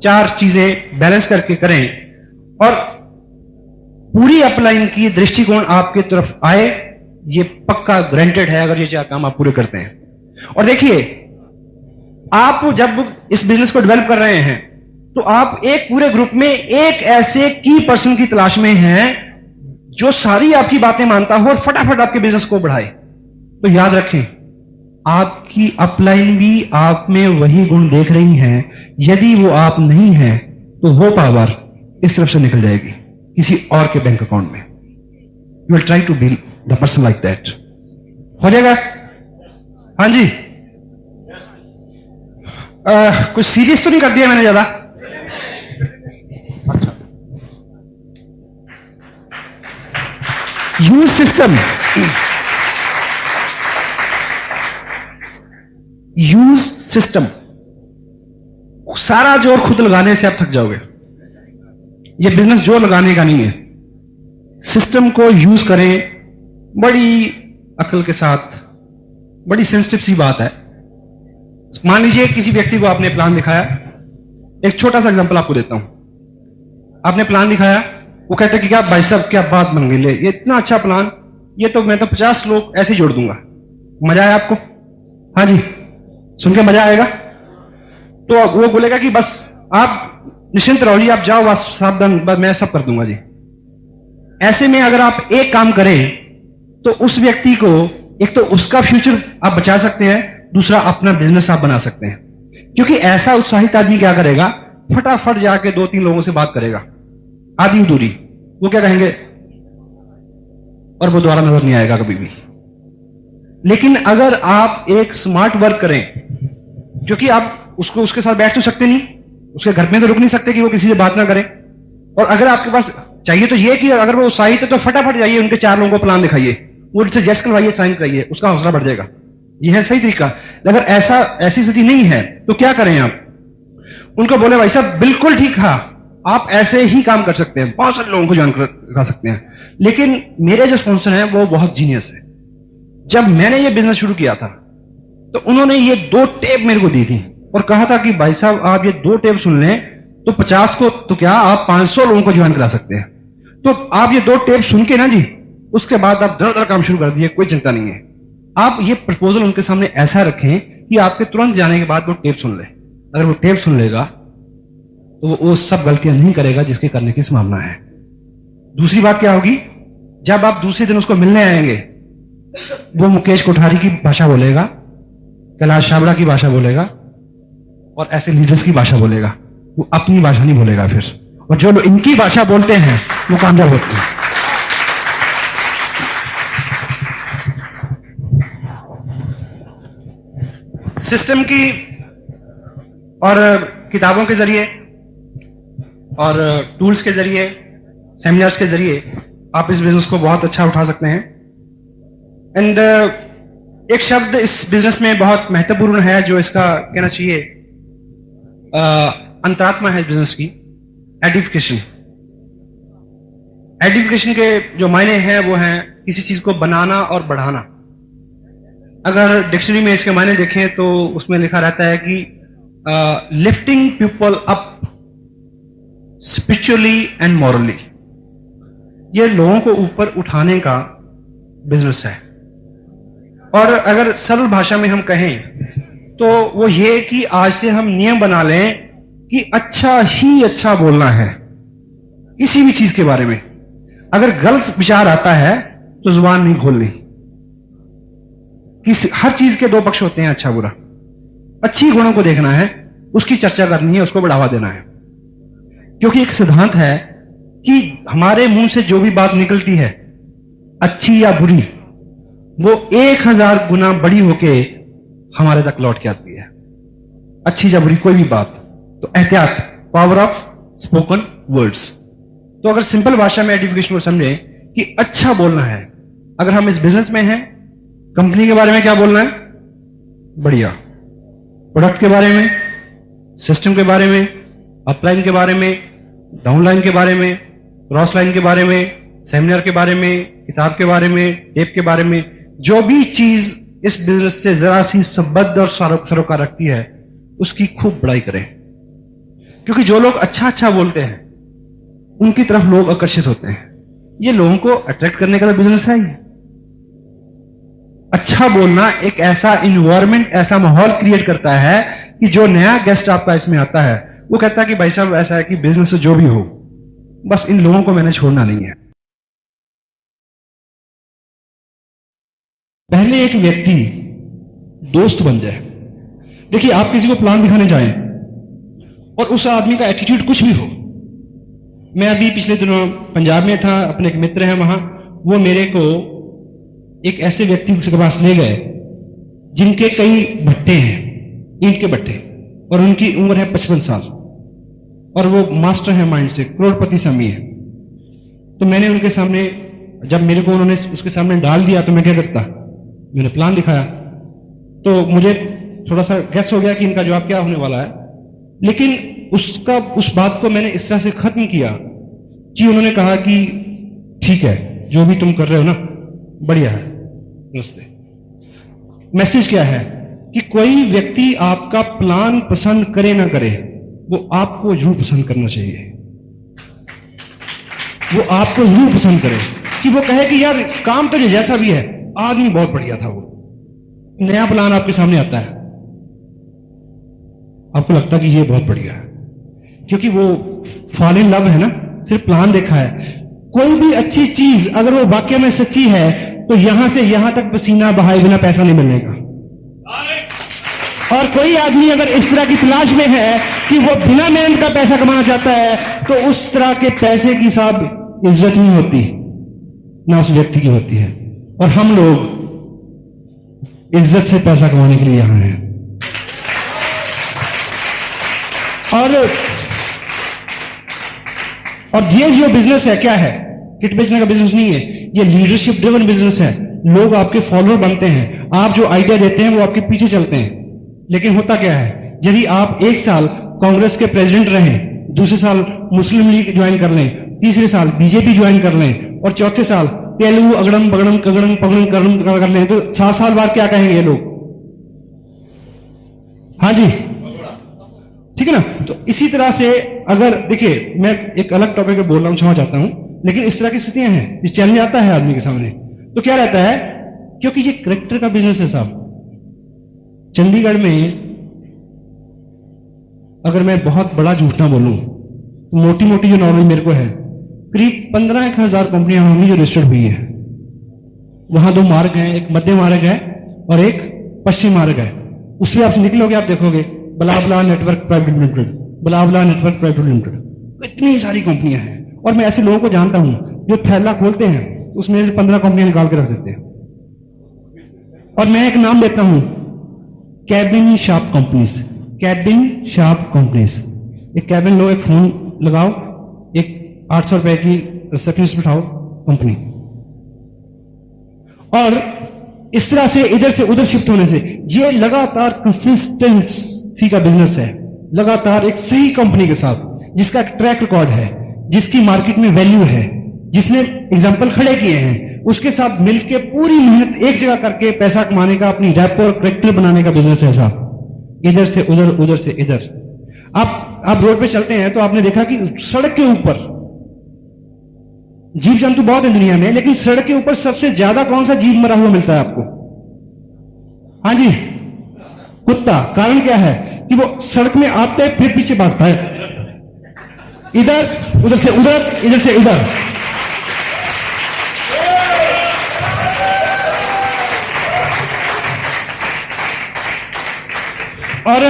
4 चीजें बैलेंस करके करें और पूरी अपलाइन की दृष्टिकोण आपके तरफ आए, ये पक्का ग्रांटेड है अगर ये 4 काम आप पूरे करते हैं। और देखिए, आप जब इस बिजनेस को डेवलप कर रहे हैं तो आप एक पूरे ग्रुप में एक ऐसे की पर्सन की तलाश में हैं जो सारी आपकी बातें मानता हो और फटाफट आपके बिजनेस को बढ़ाए। तो याद रखें, आपकी अपलाइन भी आप में वही गुण देख रही है। यदि वो आप नहीं है तो वो पावर इस तरफ से निकल जाएगी किसी और के बैंक अकाउंट में। You will try to be the person like that. हो जाएगा? हाँ जी। कुछ सीरियस तो नहीं कर दिया मैंने ज्यादा? अच्छा। Use system. Use system. सारा जोर खुद लगाने से आप थक जाओगे। ये बिजनेस जोर लगाने का नहीं है। सिस्टम को यूज करें बड़ी अक्ल के साथ। बड़ी सेंसिटिव सी बात है। मान लीजिए किसी व्यक्ति को आपने प्लान दिखाया। एक छोटा सा एग्जांपल आपको देता हूं। आपने प्लान दिखाया, वो कहते कि क्या भाई साहब क्या बात बन गई, ले ये इतना अच्छा प्लान, ये तो मैं तो 50 लोग ऐसे ही जोड़ दूंगा। मजा आया आपको? हाँ जी, सुन के मजा आएगा? तो वो बोलेगा कि बस आप निश्चिंत रहो जी, आप जाओ, बस सावधान, बस मैं सब कर दूंगा जी। ऐसे में अगर आप एक काम करें तो उस व्यक्ति को एक तो उसका फ्यूचर आप बचा सकते हैं, दूसरा अपना बिजनेस आप बना सकते हैं। क्योंकि ऐसा उत्साहित आदमी क्या करेगा, फटाफट जाके 2-3 लोगों से बात करेगा आधी अधूरी, वो क्या कहेंगे और वो दोबारा नजर नहीं आएगा कभी भी। लेकिन अगर आप एक स्मार्ट वर्क करें, क्योंकि आप उसको उसके साथ बैठ तो सकते नहीं, उसके घर में तो रुक नहीं सकते कि वो किसी से बात ना करे। और अगर आपके पास चाहिए तो ये कि अगर वो उत्साहित है तो फटाफट जाइए उनके 4 लोगों को प्लान दिखाइए, वो उनसे जस्ट करवाइए, साइन कराइए, उसका हौसला बढ़ जाएगा। यह है सही तरीका। अगर ऐसी स्थिति नहीं है तो क्या करें आप? उनको बोले भाई साहब बिल्कुल ठीक है, आप ऐसे ही काम कर सकते हैं, बहुत सारे लोगों को ज्वाइन करा सकते हैं। लेकिन मेरे जो स्पॉन्सर हैं वो बहुत जीनियस है। जब मैंने ये बिजनेस शुरू किया था तो उन्होंने ये 2 टेप मेरे को दी थी और कहा था कि भाई साहब आप ये 2 टेप सुन लें तो 50 को तो क्या आप 500 लोगों को ज्वाइन करा सकते हैं। तो आप ये 2 टेप सुन के ना जी, उसके बाद आप दर काम शुरू कर दिए, कोई चिंता नहीं है। आप ये प्रपोजल उनके सामने ऐसा रखें कि आपके तुरंत जाने के बाद वो टेप सुन ले। अगर वो टेप सुन लेगा तो वो सब गलतियां नहीं करेगा जिसके करने की संभावना है। दूसरी बात क्या होगी, जब आप दूसरे दिन उसको मिलने आएंगे वो मुकेश कोठारी की भाषा बोलेगा, कैलाश छाबड़ा की भाषा बोलेगा और ऐसे लीडर्स की भाषा बोलेगा, वो अपनी भाषा नहीं बोलेगा फिर। और जो लोग इनकी भाषा बोलते हैं वो कामयाब होते हैं। सिस्टम की और किताबों के जरिए और टूल्स के जरिए, सेमिनार्स के जरिए आप इस बिजनेस को बहुत अच्छा उठा सकते हैं। एंड एक शब्द इस बिजनेस में बहुत महत्वपूर्ण है जो इसका कहना चाहिए अंतरात्मा है बिजनेस की, एडिफिकेशन। एडिफिकेशन के जो मायने हैं वो हैं किसी चीज को बनाना और बढ़ाना। अगर डिक्शनरी में इसके मायने देखें तो उसमें लिखा रहता है कि lifting people up spiritually and morally. ये लोगों को ऊपर उठाने का बिजनेस है। और अगर सरल भाषा में हम कहें तो वो ये कि आज से हम नियम बना लें कि अच्छा ही अच्छा बोलना है किसी भी चीज के बारे में। अगर गलत विचार आता है तो जुबान नहीं खोलनी। हर चीज के 2 पक्ष होते हैं, अच्छा बुरा। अच्छी गुणों को देखना है, उसकी चर्चा करनी है, उसको बढ़ावा देना है। क्योंकि एक सिद्धांत है कि हमारे मुंह से जो भी बात निकलती है अच्छी या बुरी, वो 1000 गुना बड़ी होके हमारे तक लौट के आती है। अच्छी या बुरी कोई भी बात, तो एहतियात, पावर ऑफ स्पोकन वर्ड्स। तो अगर सिंपल भाषा में एडिफिकेशन को समझे कि अच्छा बोलना है। अगर हम इस बिजनेस में हैं, कंपनी के बारे में क्या बोलना है? बढ़िया। प्रोडक्ट के बारे में, सिस्टम के बारे में, अपलाइन के बारे में, डाउनलाइन के बारे में, क्रॉस लाइन के बारे में, सेमिनार के बारे में, किताब के बारे में, टेप के बारे में, जो भी चीज इस बिजनेस से जरा सी संबद्ध और सरोकार रखती है उसकी खूब बड़ाई करें। क्योंकि जो लोग अच्छा अच्छा बोलते हैं उनकी तरफ लोग आकर्षित होते हैं। ये लोगों को अट्रैक्ट करने का बिजनेस है। अच्छा बोलना एक ऐसा इन्वायरमेंट, ऐसा माहौल क्रिएट करता है कि जो नया गेस्ट आपका इसमें आता है वो कहता है कि भाई साहब ऐसा है कि बिजनेस से जो भी हो, बस इन लोगों को मैंने छोड़ना नहीं है। पहले एक व्यक्ति दोस्त बन जाए। देखिए, आप किसी को प्लान दिखाने जाएं और उस आदमी का एटीट्यूड कुछ भी हो, मैं अभी पिछले दिनों पंजाब में था, अपने एक मित्र हैं वहां, वो मेरे को एक ऐसे व्यक्ति के पास ले गए जिनके कई भट्टे हैं, ईंट के भट्टे, और उनकी उम्र है 55 साल, और वो मास्टर है माइंड से, करोड़पति स्वामी है। तो मैंने उनके सामने, जब मेरे को उन्होंने उसके सामने डाल दिया तो मैं क्या करता, मैंने प्लान दिखाया, तो मुझे थोड़ा सा गैस हो गया कि इनका जवाब क्या होने वाला है, लेकिन उस बात को मैंने इस तरह से खत्म किया कि उन्होंने कहा कि ठीक है, जो भी तुम कर रहे हो ना बढ़िया है। नमस्ते। मैसेज क्या है कि कोई व्यक्ति आपका प्लान पसंद करे ना करे, वो आपको जरूर पसंद करना चाहिए। वो आपको जरूर पसंद करे, कि वो कहे कि यार काम तो जैसा भी है, आदमी बहुत बढ़िया था। वो नया प्लान आपके सामने आता है, आपको लगता है कि ये बहुत बढ़िया है, क्योंकि वो फॉल इन लव है ना, सिर्फ प्लान देखा है। कोई भी अच्छी चीज अगर वो वाकई में सच्ची है तो यहां से यहां तक पसीना बहाए बिना पैसा नहीं मिलने का। और कोई आदमी अगर इस तरह की तलाश में है कि वो बिना मेहनत का पैसा कमाना चाहता है, तो उस तरह के पैसे की साहब इज्जत नहीं होती, ना उस व्यक्ति की होती है। और हम लोग इज्जत से पैसा कमाने के लिए यहां हैं। और ये जो बिजनेस है क्या है, किट बेचने का बिजनेस नहीं है, ये लीडरशिप ड्रिवन बिजनेस है। लोग आपके फॉलोअर बनते हैं, आप जो आइडिया देते हैं वो आपके पीछे चलते हैं। लेकिन होता क्या है, यदि आप एक साल कांग्रेस के प्रेसिडेंट रहें, दूसरे साल मुस्लिम लीग ज्वाइन कर लें, तीसरे साल बीजेपी ज्वाइन कर लें, और चौथे साल तेलुगु अगड़म बगड़म कगड़म पगड़म कर लें, तो 7 साल बाद क्या कहेंगे ये लोग? हाँ जी, ठीक है ना। तो इसी तरह से अगर देखिए, मैं एक अलग टॉपिक पे बोल रहा हूं, क्षमा चाहता हूं, लेकिन इस तरह की स्थितियां हैं, ये चैलेंज आता है आदमी के सामने, तो क्या रहता है, क्योंकि ये करेक्टर का बिजनेस है साहब। चंडीगढ़ में अगर मैं बहुत बड़ा झूठ ना बोलूं तो मोटी मोटी जो नॉलेज मेरे को है, करीब 15,000 कंपनियां होंगी जो रजिस्टर्ड हुई है। वहां 2 मार्ग हैं, एक मध्य मार्ग है और एक पश्चिम मार्ग है। उससे आप निकलोगे, आप देखोगे blah blah network private limited, blah blah network private limited, इतनी सारी कंपनियां हैं। और मैं ऐसे लोगों को जानता हूं जो थैला खोलते हैं तो उसमें 15 कंपनियां निकाल के रख देते हैं। और मैं एक नाम लेता हूं, cabin shop companies, cabin shop companies. एक कैबिन लो, एक फोन लगाओ, एक 800 रुपए की रिसेप्शनिस्ट बिठाओ, कंपनी। और इस तरह से इधर से उधर शिफ्ट होने से ये लगातार कंसिस्टेंसी का बिजनेस है, लगातार एक सही कंपनी के साथ जिसका एक ट्रैक रिकॉर्ड है, जिसकी मार्केट में वैल्यू है, जिसने एग्जाम्पल खड़े किए हैं, उसके साथ मिलकर पूरी मेहनत एक जगह करके पैसा कमाने का, अपनी रैपो और करेक्टर बनाने का बिजनेस है साहब। इधर से उधर, उधर से इधर। आप रोड पे चलते हैं तो आपने देखा कि सड़क के ऊपर जीव जंतु बहुत है दुनिया में, लेकिन सड़क के ऊपर सबसे ज्यादा कौन सा जीव मरा हुआ मिलता है आपको? हाँ जी, कुत्ता। कारण क्या है कि वो सड़क में आता है फिर पीछे भागता है, इधर उधर से उधर, इधर से इधर। और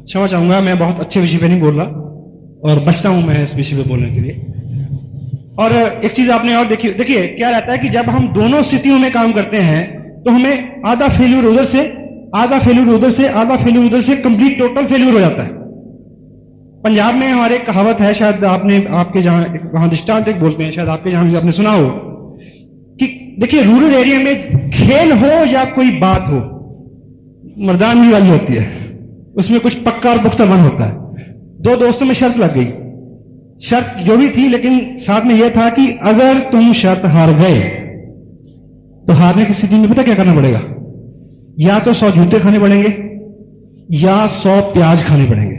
क्षमा चाहूंगा, मैं बहुत अच्छे विषय पे नहीं बोल रहा और बचता हूं मैं इस विषय पे बोलने के लिए। और एक चीज आपने और देखिए क्या रहता है कि जब हम दोनों स्थितियों में काम करते हैं तो हमें आधा फेल्यूर उधर से, आधा फेल्यूर उधर से, आधा फेल्यूर उधर से, कंप्लीट टोटल फेल्यूर हो जाता है। पंजाब में हमारे एक कहावत है, शायद आपके जहां वहां दृष्टांत एक बोलते हैं, शायद आपके जहां भी आपने सुना हो कि देखिए, रूरल एरिया में खेल हो या कोई बात हो, मर्दानगी वाली होती है, उसमें कुछ पक्का और पुख्ता मन होता है। 2 दोस्तों में शर्त लग गई, शर्त जो भी थी, लेकिन साथ में यह था कि अगर तुम शर्त हार गए तो हारने की स्थिति में पता क्या करना पड़ेगा? या तो 100 जूते खाने पड़ेंगे या 100 प्याज खाने पड़ेंगे।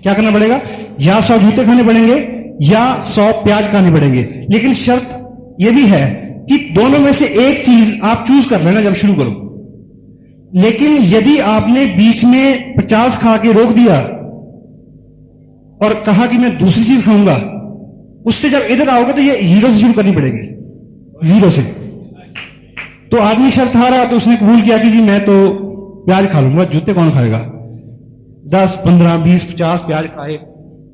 क्या करना पड़ेगा? या 100 जूते खाने पड़ेंगे या 100 प्याज खाने पड़ेंगे। लेकिन शर्त यह भी है कि दोनों में से एक चीज आप चूज कर लेना जब शुरू करो। लेकिन यदि आपने बीच में 50 खा के रोक दिया और कहा कि मैं दूसरी चीज खाऊंगा, उससे जब इधर आओगे तो ये 0 से शुरू करनी पड़ेगी, 0 से। तो आदमी शर्त हारा तो उसने कबूल किया कि जी मैं तो प्याज खा लूंगा, जूते कौन खाएगा? 10, 15, 20, 50 प्याज खाए,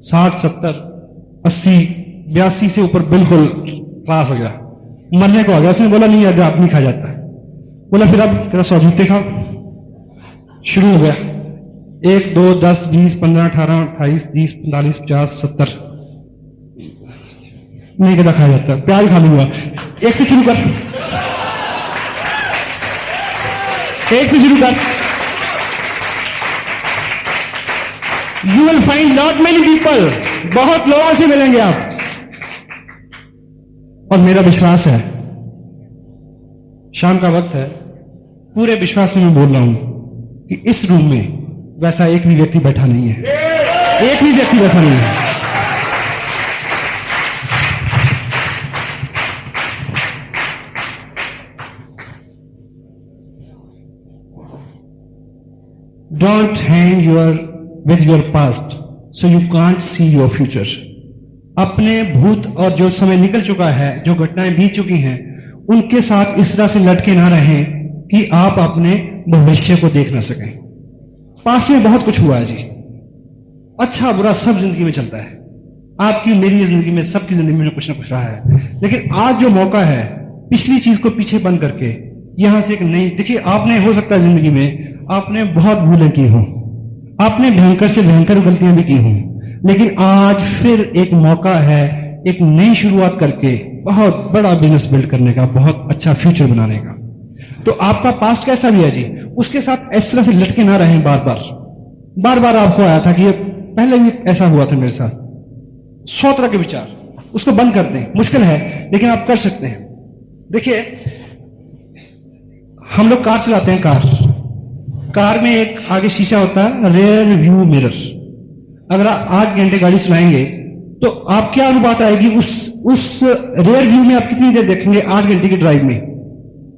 60, 70, 80-82 से ऊपर बिल्कुल क्लास हो गया, मरने को आ गया। उसने बोला नहीं, आप नहीं खा जाता। बोला फिर अब तेरा 100 जूते खाओ। शुरू हो गया 1, 2, 10, 20, 15, 18, 28, 30, 45, 50, 70 नहीं कहता खा जाता। प्याज खा लूंगा। एक से शुरू कर, एक से शुरू कर। You will find not many people, बहुत लोगों से मिलेंगे आप। और मेरा विश्वास है, शाम का वक्त है, पूरे विश्वास से मैं बोल रहा हूं कि इस रूम में वैसा एक भी व्यक्ति बैठा नहीं है, एक भी व्यक्ति वैसा नहीं है। Don't hang with your past so you can't see your future. अपने भूत और जो समय निकल चुका है, जो घटनाएं बीत चुकी हैं, उनके साथ इस तरह से लटके ना रहें कि आप अपने भविष्य को देख ना सकें। पास्ट में बहुत कुछ हुआ है जी, अच्छा बुरा सब जिंदगी में चलता है। आपकी मेरी जिंदगी में, सबकी जिंदगी में कुछ ना कुछ रहा है। लेकिन आज जो मौका है, पिछली चीज को पीछे बंद करके यहां से एक नई, देखिए आपने, हो सकता है जिंदगी में आपने बहुत भूलें की हों, आपने भयंकर से भयंकर गलतियां भी की हों, लेकिन आज फिर एक मौका है एक नई शुरुआत करके बहुत बड़ा बिजनेस बिल्ड करने का, बहुत अच्छा फ्यूचर बनाने का। तो आपका पास्ट कैसा भी है जी, उसके साथ इस तरह से लटके ना रहें। बार बार आपको आया था कि ये पहले भी ऐसा हुआ था मेरे साथ, 100 तरह के विचार, उसको बंद कर दें। मुश्किल है लेकिन आप कर सकते हैं। देखिए हम लोग कार चलाते हैं, कार में एक आगे शीशा होता है, रेयर व्यू मिरर। अगर आप 8 घंटे गाड़ी चलाएंगे तो आप क्या अनुपात आएगी, उस रेयर व्यू में आप कितनी देर देखेंगे 8 घंटे की ड्राइव में?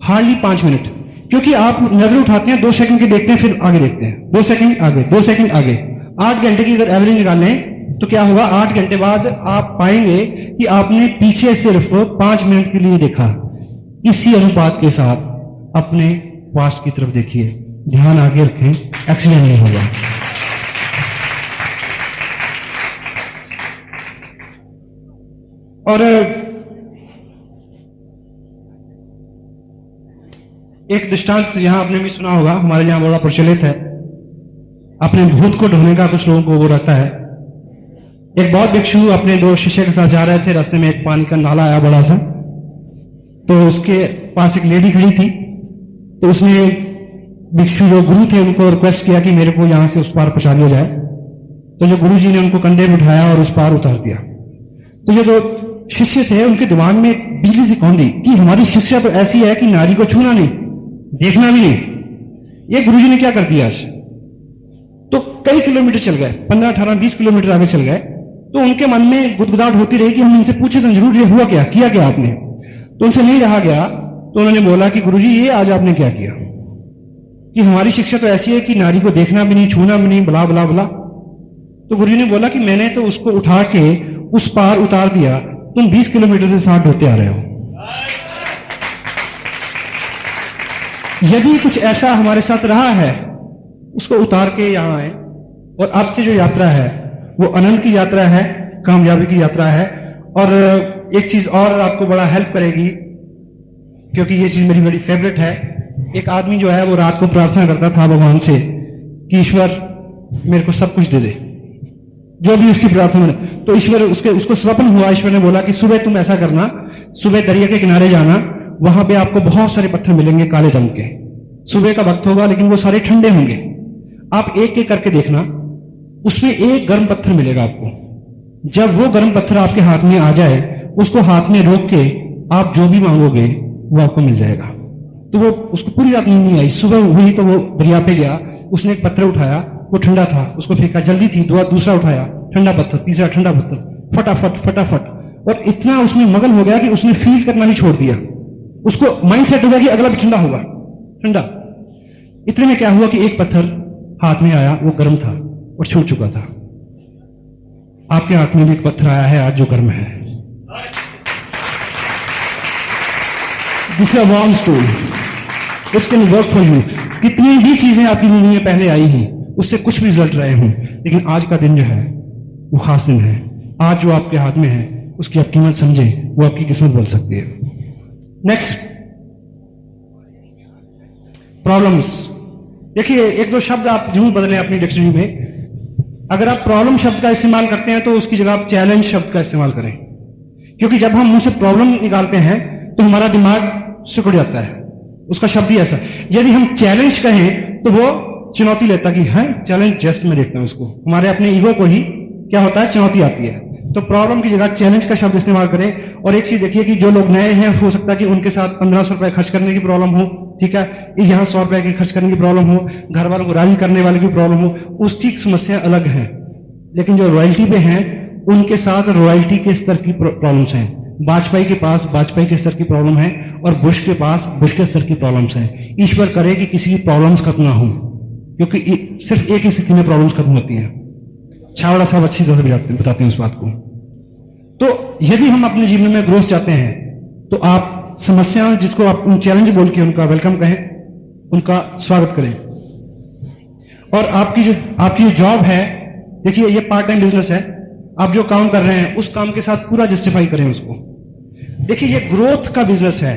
हार्डली 5 मिनट, क्योंकि आप नजर उठाते हैं, 2 सेकंड के देखते हैं, फिर आगे देखते हैं, 2 सेकंड आगे, 2 सेकंड आगे। 8 घंटे की अगर एवरेज निकालें तो क्या होगा, 8 घंटे बाद आप पाएंगे कि आपने पीछे सिर्फ 5 मिनट के लिए देखा। इसी अनुपात के साथ अपने पास्ट की तरफ देखिए, ध्यान आगे रखें, एक्सीडेंट नहीं होगा। और एक दृष्टांत यहां आपने भी सुना होगा, हमारे यहां बड़ा प्रचलित है। अपने भूत को ढोने का कुछ लोगों को वो रहता है। एक बौद्ध भिक्षु अपने 2 शिष्य के साथ जा रहे थे, रास्ते में एक पानी का नाला आया बड़ा सा, तो उसके पास एक लेडी खड़ी थी। तो उसने भिक्षु जो गुरु थे उनको रिक्वेस्ट किया कि मेरे को यहां से उस पार पहुंचा दिया जाए। तो जो गुरु जी ने उनको कंधे में उठाया और उस पार उतार दिया। तो ये जो शिष्य थे उनके दिमाग में एक बिजली सी कौंधी कि हमारी शिक्षा तो ऐसी है कि नारी को छूना नहीं, देखना भी नहीं। ये गुरु जी ने क्या कर दिया आज, तो कई किलोमीटर चल गए, 15, 18, 20 किलोमीटर आगे चल गए। तो उनके मन में गुदगुदाहट होती रही कि हम इनसे पूछे तो जरूर, ये हुआ क्या, किया क्या आपने? तो उनसे नहीं रहा गया। तो उन्होंने बोला कि गुरुजी ये आज आपने क्या किया, कि हमारी शिक्षा तो ऐसी है कि नारी को देखना भी नहीं, छूना भी नहीं, बला बला बला। तो गुरुजी ने बोला कि मैंने तो उसको उठा के उस पार उतार दिया, तुम 20 किलोमीटर से 60 होते आ रहे हो। यदि कुछ ऐसा हमारे साथ रहा है, उसको उतार के यहां आए। और अब से जो यात्रा है वो अनंत की यात्रा है, कामयाबी की यात्रा है। और एक चीज और आपको बड़ा हेल्प करेगी, क्योंकि ये चीज मेरी बड़ी फेवरेट है। एक आदमी जो है वो रात को प्रार्थना करता था भगवान से कि ईश्वर मेरे को सब कुछ दे दे, जो भी उसकी प्रार्थना है। तो ईश्वर उसको स्वप्न हुआ, ईश्वर ने बोला कि सुबह तुम ऐसा करना, सुबह दरिया के किनारे जाना, वहां पे आपको बहुत सारे पत्थर मिलेंगे काले रंग के। सुबह का वक्त होगा लेकिन वो सारे ठंडे होंगे। आप एक एक करके देखना, उसमें एक गर्म पत्थर मिलेगा आपको। जब वो गर्म पत्थर आपके हाथ में आ जाए, उसको हाथ में रोक के आप जो भी मांगोगे वो आपको मिल जाएगा। तो वो, उसको पूरी रात नींद नहीं आई। सुबह हुई तो वो दरिया पे गया, उसने एक पत्थर उठाया, वो ठंडा था, उसको फेंका, जल्दी थी, दूसरा उठाया, ठंडा पत्थर, तीसरा ठंडा पत्थर, फटाफट फटाफट। और इतना उसमें मगन हो गया कि उसने फील करना भी छोड़ दिया। उसको माइंड सेट हो गया कि अगला भी ठंडा होगा, ठंडा। इतने में क्या हुआ कि एक पत्थर हाथ में आया, वो गर्म था और छूट चुका था। आपके हाथ में भी एक पत्थर आया है आज जो गर्म है। This is a warm stone, it can work for you. कितनी भी चीजें आपकी जिंदगी में पहले आई हैं, उससे कुछ भी रिजल्ट रहे हों, लेकिन आज का दिन जो है वो खास दिन है, आज जो आपके हाथ में है उसकी आप कीमत समझें, वो आपकी किस्मत बदल सकती है। Next, problems. देखिए, एक दो शब्द आप जरूर बदलें अपनी डिक्शनरी में। अगर आप प्रॉब्लम शब्द का इस्तेमाल करते हैं तो उसकी जगह आप चैलेंज शब्द का इस्तेमाल करें, क्योंकि जब हम मुंह से प्रॉब्लम निकालते हैं तो हमारा दिमाग सिकुड़ जाता है। उसका शब्द ही ऐसा। यदि हम चैलेंज कहें तो वो चुनौती लेता कि है चैलेंज, जस्ट मैं देखता हूं इसको। हमारे अपने ईगो को ही क्या होता है, चुनौती आती है। तो प्रॉब्लम की जगह चैलेंज का शब्द इस्तेमाल करें। और एक चीज देखिए कि जो लोग नए हैं, हो सकता है कि उनके साथ 1500 रुपए खर्च करने की प्रॉब्लम हो, ठीक है, यहाँ 100 रुपए की खर्च करने की प्रॉब्लम हो, घर वालों को राजी करने वाले की प्रॉब्लम हो, उसकी समस्या अलग है। लेकिन जो रॉयल्टी पे हैं उनके साथ रॉयल्टी के स्तर की प्रॉब्लम्स हैं। वाजपेयी के पास वाजपेयी के स्तर की प्रॉब्लम है और बुश के पास बुश के स्तर की प्रॉब्लम्स हैं। ईश्वर करे कि किसी की प्रॉब्लम्स खत्म ना हो, क्योंकि सिर्फ एक ही स्थिति में प्रॉब्लम्स खत्म होती हैं। छावड़ा साहब अच्छी तरह से बताते हैं उस बात को। तो यदि हम अपने जीवन में ग्रोथ चाहते हैं तो आप समस्याओं, जिसको आप उन चैलेंज बोल के उनका वेलकम कहें, उनका स्वागत करें। और आपकी जो जॉब है, देखिए ये पार्ट टाइम बिजनेस है। आप जो काम कर रहे हैं उस काम के साथ पूरा जस्टिफाई करें उसको। देखिए ये ग्रोथ का बिजनेस है।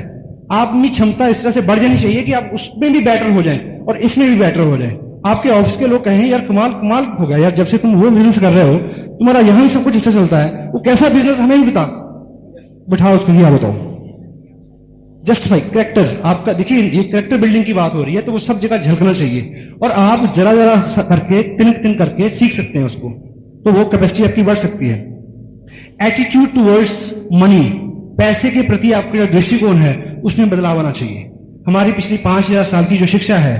आपकी क्षमता इस तरह से बढ़ जानी चाहिए कि आप उसमें भी बेटर हो जाएं और इसमें भी बेटर हो जाएं। आपके ऑफिस के लोग कहें यार कमाल कमाल हो गया यार, जब से तुम वो बिजनेस कर रहे हो तुम्हारा यहां ही सब कुछ इससे चलता है। वो कैसा बिजनेस हमें भी बिठाओ उसको, क्या बताओ। जस्टिफाई कैरेक्टर आपका। देखिए ये कैरेक्टर बिल्डिंग की बात हो रही है तो वो सब जगह झलकना चाहिए और आप जरा जरा करके तिनक करके सीख सकते हैं उसको, तो वो कैपेसिटी आपकी बढ़ सकती है। एटीट्यूड टुवर्ड्स मनी, पैसे के प्रति आपका जो दृष्टिकोण है उसमें बदलाव आना चाहिए। हमारी पिछली 5000 साल की जो शिक्षा है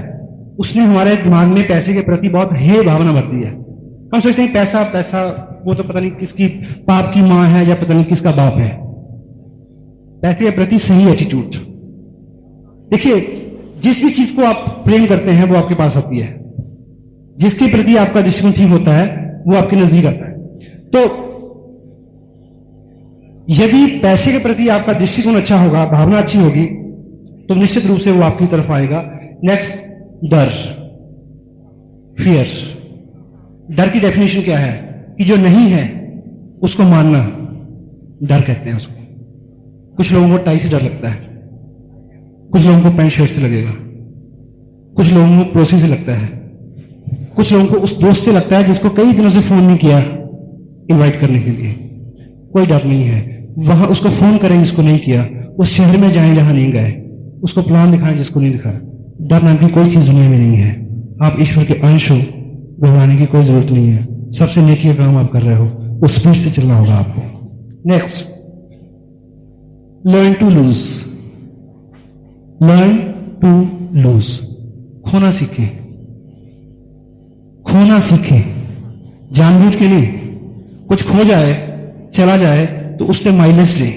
उसने हमारे दिमाग में पैसे के प्रति बहुत हे भावना भर दी है। हम सोचते हैं पैसा पैसा, वो तो पता नहीं किसकी बाप की मां है या पता नहीं किसका बाप है। पैसे के प्रति सही एटीट्यूड। देखिए जिस भी चीज को आप प्रेम करते हैं वो आपके पास आती है। जिसके प्रति आपका दृष्टिकोण ठीक होता है वो आपके नजदीक आता है। तो यदि पैसे के प्रति आपका दृष्टिकोण अच्छा होगा, भावना अच्छी होगी, तो निश्चित रूप से वो आपकी तरफ आएगा। नेक्स्ट, डर, फियर। डर की डेफिनेशन क्या है कि जो नहीं है उसको मानना डर कहते हैं उसको। कुछ लोगों को टाई से डर लगता है, कुछ लोगों को पैंट शर्ट से लगेगा, कुछ लोगों को पड़ोसी से लगता है, कुछ लोगों को उस दोस्त से लगता है जिसको कई दिनों से फोन नहीं किया इनवाइट करने के लिए। कोई डर नहीं है, वहां उसको फोन करें जिसको नहीं किया, उस शहर में जाएं जहां नहीं गए, उसको प्लान दिखाएं जिसको नहीं दिखाया। डर नाम की कोई चीज दुनिया में नहीं है। आप ईश्वर के अंश हो, घबराने की कोई जरूरत नहीं है। सबसे नेकी का काम आप कर रहे हो, उस स्पीड से चलना होगा आपको। Next, learn to lose. Learn to lose, खोना सीखें। खोना सीखें, जानबूझ के नहीं। कुछ खो जाए, चला जाए तो उससे माइलेज ले,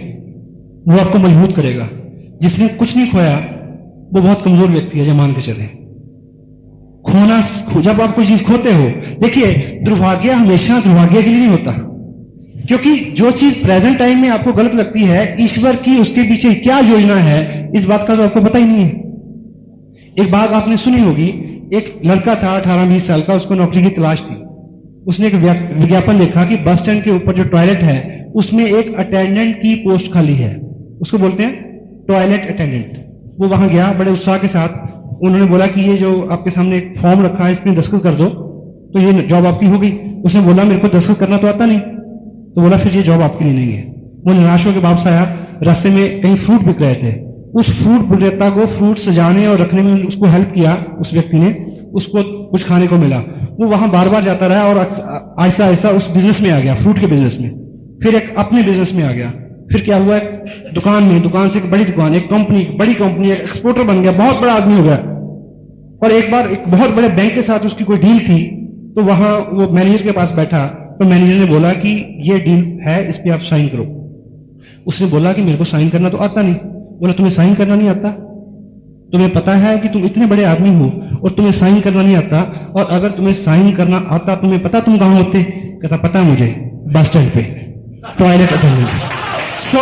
वो आपको मजबूत करेगा। जिसने कुछ नहीं खोया वो बहुत कमजोर व्यक्ति है, जब मान के चले। खोना, जब आप कोई चीज खोते हो, देखिए दुर्भाग्य हमेशा दुर्भाग्य के लिए नहीं होता, क्योंकि जो चीज प्रेजेंट टाइम में आपको गलत लगती है, ईश्वर की उसके पीछे क्या योजना है इस बात का तो आपको पता ही नहीं है। एक बात आपने सुनी होगी, एक लड़का था 18-20 साल का, उसको नौकरी की तलाश थी। उसने एक विज्ञापन देखा कि बस स्टैंड के ऊपर जो टॉयलेट है उसमें एक अटेंडेंट की पोस्ट खाली है, उसको बोलते हैं टॉयलेट अटेंडेंट। वो वहां गया बड़े उत्साह के साथ। उन्होंने बोला कि ये जो आपके सामने एक फॉर्म रखा है इसमें दस्तखत कर दो तो ये जॉब आपकी हो गई। उसने बोला मेरे को दस्तखत करना तो आता नहीं, तो बोला फिर ये जॉब आपके लिए नहीं है। वो निराश होकर वापस आया। रास्ते में कहीं फ्रूट बिक रहे थे, उस फ्रूट विक्रेता को फ्रूट सजाने और रखने में उसको हेल्प किया, उस व्यक्ति ने, उसको कुछ खाने को मिला। वो वहां बार बार जाता रहा और ऐसा ऐसा उस बिजनेस में आ गया, फ्रूट के बिजनेस में। फिर एक अपने बिजनेस में आ गया। फिर क्या हुआ, दुकान में, दुकान से एक बड़ी दुकान, एक कंपनी, बड़ी कंपनी, एक एक्सपोर्टर बन गया, बहुत बड़ा आदमी हो गया। और एक बार एक बहुत बड़े बैंक के साथ उसकी कोई डील थी, तो वहां वो मैनेजर के पास बैठा, तो मैनेजर ने बोला कि ये डील है, इस पे आप साइन करो। उसने बोला कि मेरे को साइन करना तो आता नहीं। बोला तुम्हें साइन करना नहीं आता? तुम्हें पता है कि तुम इतने बड़े आदमी हो और तुम्हें साइन करना नहीं आता? और अगर तुम्हें साइन करना आता, तुम्हें पता तुम कहां होते? कहता पता है मुझे, बस स्टैंड पे टॉयलेट अटेंडेंट। सो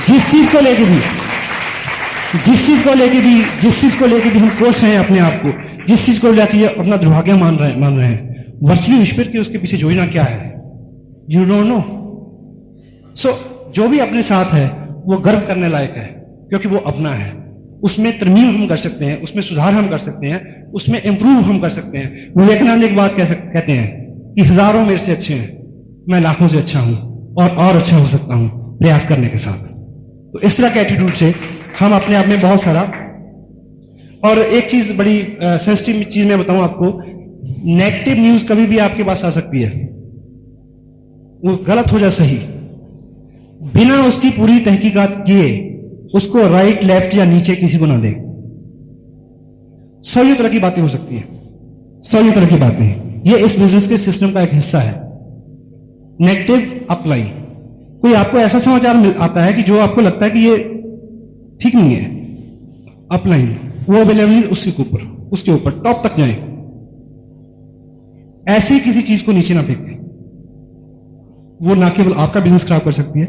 जिस चीज को लेके भी हम कोस हैं अपने आप को, जिस चीज को लेकर अपना दुर्भाग्य मान रहे हैं, वर्चुअली ईश्वर की उसके पीछे योजना क्या है, यू डोंट नो। सो जो भी अपने साथ है वो गर्व करने लायक है, क्योंकि वो अपना है। उसमें तरमीम हम कर सकते हैं, उसमें सुधार हम कर सकते हैं, उसमें इंप्रूव हम कर सकते हैं। विवेकानंद एक बात कहते हैं कि हजारों मेरे से अच्छे हैं, मैं लाखों से अच्छा हूं और अच्छा हो सकता हूं प्रयास करने के साथ। तो इस तरह के एटीट्यूड से हम अपने आप में बहुत सारा। और एक चीज बड़ी सेंसिटिव चीज मैं बताऊं आपको, नेगेटिव न्यूज कभी भी आपके पास आ सकती है, वो गलत हो जाए सही, बिना उसकी पूरी तहकीकात किए उसको राइट लेफ्ट या नीचे किसी को ना दे। 100 तरह की बातें हो सकती है, 100 तरह की बातें। ये इस बिजनेस के सिस्टम का एक हिस्सा है। नेगेटिव अप्लाई, कोई आपको ऐसा समाचार आता है कि जो आपको लगता है कि ये ठीक नहीं है, अपलाइन वो अवेलेबल उसके ऊपर टॉप तक जाए। ऐसी किसी चीज को नीचे ना फेंकें, वो ना केवल आपका बिजनेस खराब कर सकती है,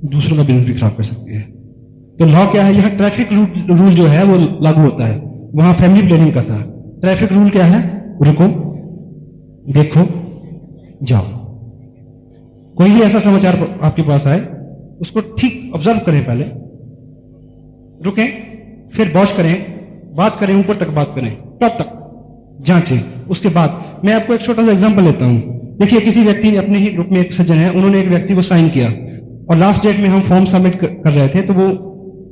दूसरों का बिजनेस भी खराब कर सकती है। तो लॉ क्या है, यहां ट्रैफिक रूल जो है वो लागू होता है, वहां फैमिली प्लानिंग का था। ट्रैफिक रूल क्या है, रुको, देखो, जाओ। कोई भी ऐसा समाचार आपके पास आए, उसको ठीक ऑब्जर्व करें, पहले रुकें, फिर वॉच करें, बात करें, ऊपर तक बात करें, टॉप तक जांचें। उसके बाद मैं आपको एक छोटा सा एग्जांपल लेता हूं। देखिए, किसी व्यक्ति अपने ही ग्रुप में एक सज्जन है, उन्होंने एक व्यक्ति को साइन किया और लास्ट डेट में हम फॉर्म सबमिट कर रहे थे, तो वो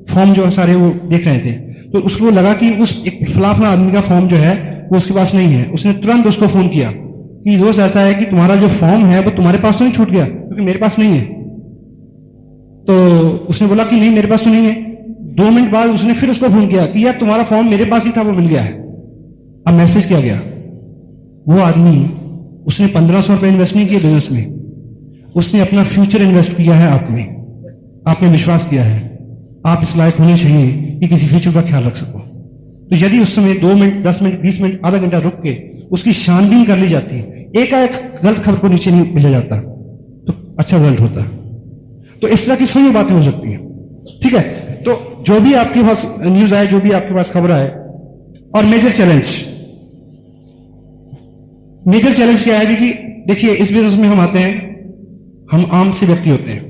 फॉर्म जो सारे वो देख रहे थे, तो उसको लगा कि उस एक फलाफला आदमी का फॉर्म जो है वो उसके पास नहीं है। उसने तुरंत उसको फोन किया कि दोस्त ऐसा है कि तुम्हारा जो फॉर्म है वो तुम्हारे पास तो नहीं छूट गया, क्योंकि मेरे पास नहीं है। तो उसने बोला कि नहीं, मेरे पास तो नहीं है। 2 मिनट बाद उसने फिर उसको फोन किया कि यार तुम्हारा फॉर्म मेरे पास ही था, वो मिल गया है। अब मैसेज किया गया, वो आदमी, उसने 1500 रुपए इन्वेस्ट नहीं किए बिजनेस में, उसने अपना फ्यूचर इन्वेस्ट किया है आप में, आपने विश्वास किया है। आप इस लायक होने चाहिए कि किसी फ्यूचर का ख्याल रख सको। तो यदि उस समय 2 मिनट, 10 मिनट, 20 मिनट, आधा घंटा रुक के उसकी छानबीन कर ली जाती, एकाएक गलत खबर को नीचे नहीं मिला जाता, तो अच्छा रिजल्ट होता। तो इस तरह की सभी बातें हो सकती हैं, ठीक है। तो जो भी आपके पास न्यूज आए, जो भी आपके पास खबर आए, और मेजर चैलेंज क्या है जी कि देखिए, इस बिजनेस में हम आते हैं, हम आम से व्यक्ति होते हैं।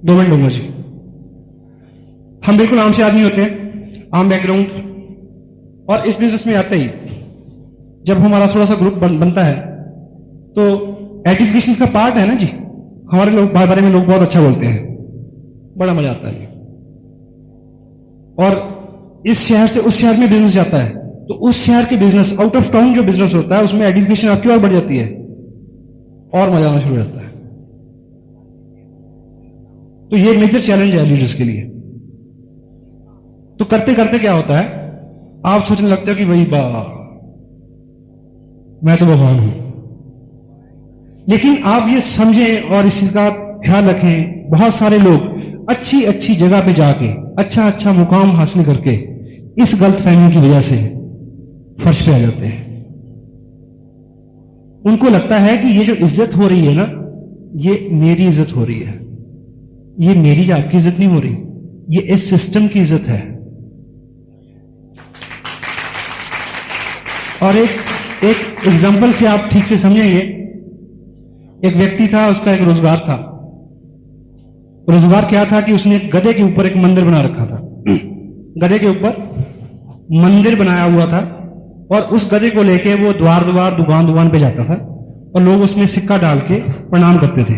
2 मिनट लूंगा जी। हम बिल्कुल आम से आदमी होते हैं, आम बैकग्राउंड, और इस बिजनेस में आते ही जब हमारा थोड़ा सा ग्रुप बनता है, तो एडिफिकेशन का पार्ट है ना जी। हमारे लोग बारे में लोग बहुत अच्छा बोलते हैं, बड़ा मजा आता है। और इस शहर से उस शहर में बिजनेस जाता है, तो उस शहर के बिजनेस, आउट ऑफ टाउन जो बिजनेस होता है, उसमें एडिफिकेशन आपकी और बढ़ जाती है और मजा आना शुरू हो जाता है। तो ये मेजर चैलेंज है लीडर्स के लिए। तो करते करते क्या होता है, आप सोचने लगते हो कि भाई मैं तो भगवान हूं। लेकिन आप ये समझें और इस चीज का ख्याल रखें, बहुत सारे लोग अच्छी अच्छी जगह पे जाके अच्छा मुकाम हासिल करके इस गलतफहमी की वजह से फर्श पे आ जाते हैं। उनको लगता है कि ये जो इज्जत हो रही है ना, ये मेरी इज्जत हो रही है। ये मेरी आपकी इज्जत नहीं हो रही, ये इस सिस्टम की इज्जत है। और एक एग्जांपल से आप ठीक से समझेंगे। एक व्यक्ति था, उसका एक रोजगार था। रोजगार क्या था कि उसने एक गधे के ऊपर एक मंदिर बना रखा था। गधे के ऊपर मंदिर बनाया हुआ था, और उस गधे को लेके वो द्वार दुकान पे जाता था, और लोग उसमें सिक्का डाल के प्रणाम करते थे।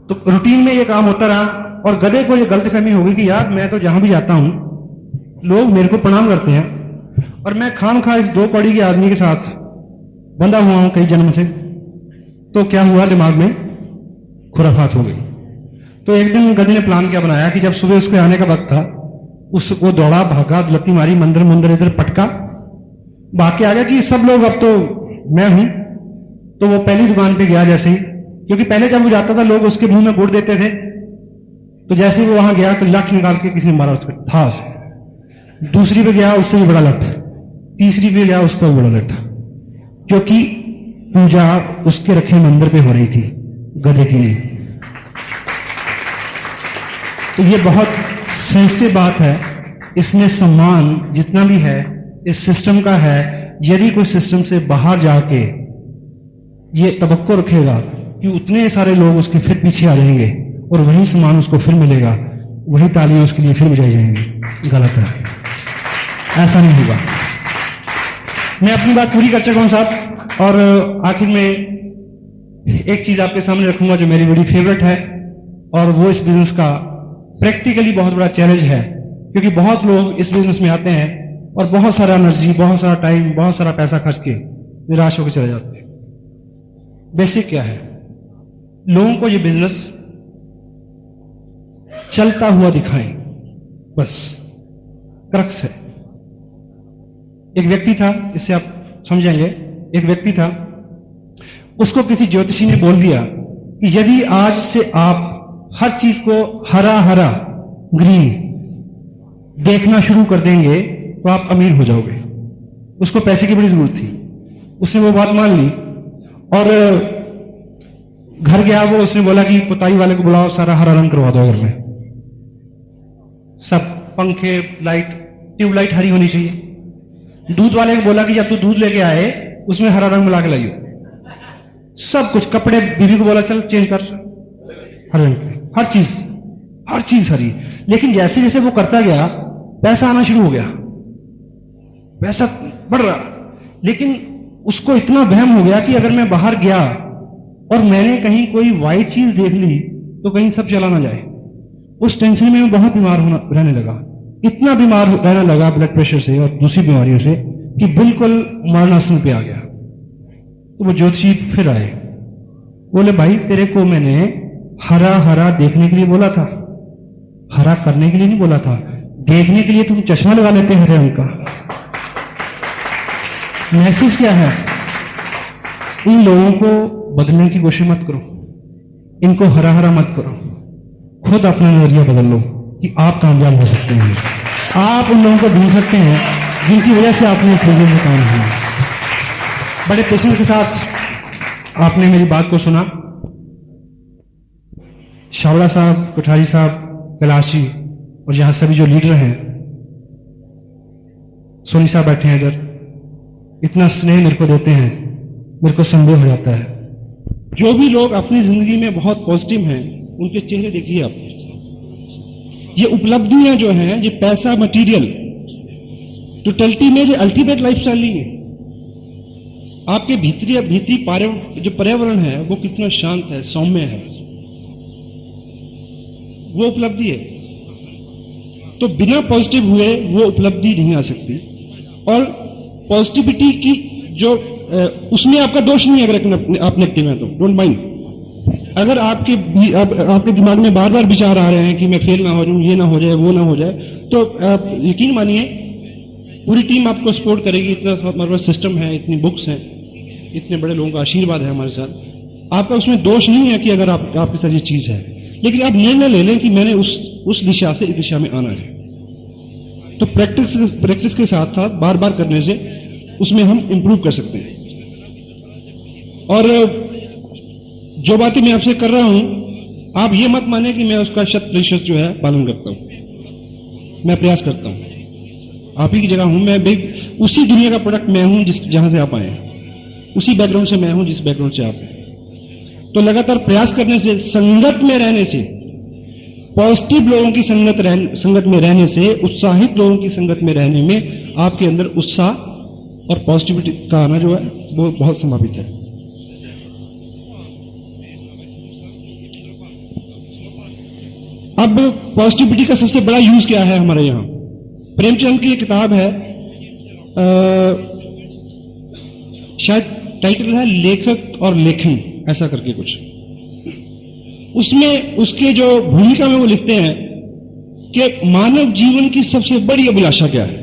तो रूटीन में ये काम होता रहा, और गधे को ये गलतफहमी हो गई कि यार मैं तो जहां भी जाता हूं लोग मेरे को प्रणाम करते हैं, और मैं खामखा इस 2 कौड़ी के आदमी के साथ बंधा हुआ हूं कई जन्म से। तो क्या हुआ, दिमाग में खुराफात हो गई। तो एक दिन गधे ने प्लान क्या बनाया कि जब सुबह उसके आने का वक्त था, उसको दौड़ा, भागा, लत्ती मारी, मंदिर इधर पटका, भाग के आ गया कि सब लोग अब तो मैं हूं। तो वो पहली दुकान पे गया जैसे ही, क्योंकि पहले जब वो जाता था लोग उसके मुंह में गुड़ देते थे, तो जैसे ही वो वहां गया तो लठ निकाल के किसी ने मारा उसको था उसे। दूसरी पे गया, उससे भी बड़ा लठ। तीसरी पे गया, उसका भी बड़ा लठ, क्योंकि पूजा उसके रखे मंदिर पे हो रही थी गधे की ने। तो ये बहुत सेंसिटिव बात है। इसमें सम्मान जितना भी है इस सिस्टम का है। यदि कोई सिस्टम से बाहर जाके ये तवक्को रखेगा कि उतने सारे लोग उसके फिर पीछे आ जाएंगे और वही सामान उसको फिर मिलेगा, वही तालियां उसके लिए फिर बजाई जाएंगी। गलत है, ऐसा नहीं होगा। मैं अपनी बात पूरी कर चुका हूं साहब, और आखिर में एक चीज आपके सामने रखूंगा जो मेरी बड़ी फेवरेट है, और वो इस बिजनेस का प्रैक्टिकली बहुत बड़ा चैलेंज है, क्योंकि बहुत लोग इस बिजनेस में आते हैं और बहुत सारा एनर्जी, बहुत सारा टाइम, बहुत सारा पैसा खर्च के निराश होकर चले जाते हैं। बेसिक क्या है, लोगों को ये बिजनेस चलता हुआ दिखाएं, बस क्रक्स है। एक व्यक्ति था, इससे आप समझेंगे, एक व्यक्ति था, उसको किसी ज्योतिषी ने बोल दिया कि यदि आज से आप हर चीज को हरा हरा, ग्रीन देखना शुरू कर देंगे तो आप अमीर हो जाओगे। उसको पैसे की बड़ी जरूरत थी, उसने वो बात मान ली और घर गया वो। उसने बोला कि पुताई वाले को बुलाओ, सारा हरा रंग करवा दो घर में, सब पंखे, लाइट, ट्यूबलाइट हरी होनी चाहिए। दूध वाले को बोला कि जब तू दूध लेके आए उसमें हरा रंग मिला के लाइयो। सब कुछ, कपड़े, बीवी को बोला चल चेंज कर हरे रंग, हर चीज हरी। लेकिन जैसे जैसे वो करता गया पैसा आना शुरू हो गया, पैसा बढ़ रहा, लेकिन उसको इतना वहम हो गया कि अगर मैं बाहर गया और मैंने कहीं कोई वाइट चीज देख ली तो कहीं सब चला ना जाए। उस टेंशन में मैं बहुत बीमार रहने लगा, इतना बीमार रहने लगा ब्लड प्रेशर से और दूसरी बीमारियों से कि बिल्कुल मरणासन पे आ गया। तो वो ज्योतिषी फिर आए, बोले भाई तेरे को मैंने हरा हरा देखने के लिए बोला था, हरा करने के लिए नहीं बोला था। देखने के लिए तुम चश्मा लगा लेते हैं हरे रंग का। मैसेज क्या है, इन लोगों को बदलने की कोशिश मत करो, इनको हरा हरा मत करो, खुद अपना नजरिया बदल लो कि आप कामयाब हो सकते हैं। आप उन लोगों को ढूंढ सकते हैं जिनकी वजह से आपने इस बिजनेस में काम किया। बड़े पेशेंस के साथ आपने मेरी बात को सुना। शावड़ा साहब, कोठारी साहब, कैलाशी और यहां सभी जो लीडर हैं, सोनी साहब बैठे हैं इधर, इतना स्नेह मेरे को देते हैं, मेरे को संदेह हो जाता है। जो भी लोग अपनी जिंदगी में बहुत पॉजिटिव हैं उनके चेहरे देखिए आप। ये उपलब्धियां जो हैं, ये पैसा, मटेरियल, टोटलिटी में ये अल्टीमेट लाइफस्टाइल नहीं है। आपके भीतरी जो पर्यावरण है वो कितना शांत है, सौम्य है, वो उपलब्धि है। तो बिना पॉजिटिव हुए वो उपलब्धि नहीं आ सकती। और पॉजिटिविटी की जो उसमें आपका दोष नहीं है, अगर आप नेगेटिव हैं तो डोंट माइंड। अगर आपके दिमाग में बार बार विचार आ रहे हैं कि मैं फेल ना हो जाऊं, ये ना हो जाए, वो ना हो जाए, तो आप यकीन मानिए पूरी टीम आपको सपोर्ट करेगी। इतना हमारे पास सिस्टम है, इतनी बुक्स हैं, इतने बड़े लोगों का आशीर्वाद है हमारे साथ। आपका उसमें दोष नहीं है कि अगर आपके साथ ये चीज है, लेकिन आप निर्णय ले लें कि मैंने उस दिशा से इस दिशा में आना है। तो प्रैक्टिस के साथ साथ बार बार करने से उसमें हम इंप्रूव कर सकते हैं। और जो बातें मैं आपसे कर रहा हूं, आप ये मत माने कि मैं उसका 100% जो है पालन करता हूं। मैं प्रयास करता हूं, आप ही की जगह हूं मैं, उसी दुनिया का प्रोडक्ट मैं हूं जहां से आप आए हैं, उसी बैकग्राउंड से मैं हूं जिस बैकग्राउंड से आप हैं। तो लगातार प्रयास करने से, संगत में रहने से, पॉजिटिव लोगों की संगत में रहने से, उत्साहित लोगों की संगत में रहने में आपके अंदर उत्साह और पॉजिटिविटी का आना जो है वो बहुत संभावित है। अब पॉजिटिविटी का सबसे बड़ा यूज क्या है हमारे यहां? प्रेमचंद की एक किताब है, शायद टाइटल है लेखक और लेखन, ऐसा करके कुछ। उसमें उसके जो भूमिका में वो लिखते हैं कि मानव जीवन की सबसे बड़ी अभिलाषा क्या है।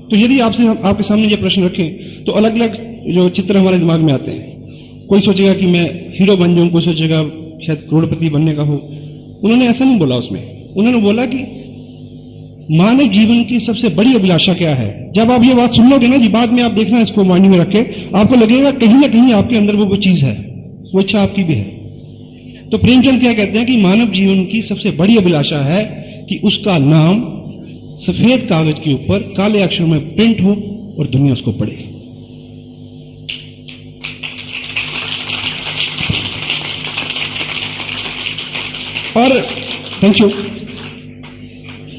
तो यदि आपके सामने ये प्रश्न रखें तो अलग अलग जो चित्र हमारे दिमाग में आते हैं। कोई सोचेगा कि मैं हीरो बन जाऊं, कोई सोचेगा शायद करोड़पति बनने का हो। उन्होंने ऐसा नहीं बोला उसमें, उन्होंने बोला कि मानव जीवन की सबसे बड़ी अभिलाषा क्या है। जब आप ये बात सुन लोगे ना जी, बाद में आप देखना इसको माइंड में रखे, आपको लगेगा कहीं ना कहीं आपके अंदर वो चीज है, वो इच्छा आपकी भी है। तो प्रेमचंद क्या कहते हैं कि मानव जीवन की सबसे बड़ी अभिलाषा है कि उसका नाम सफेद कागज के ऊपर काले अक्षरों में प्रिंट हो और दुनिया उसको पढ़े। और थैंक यू।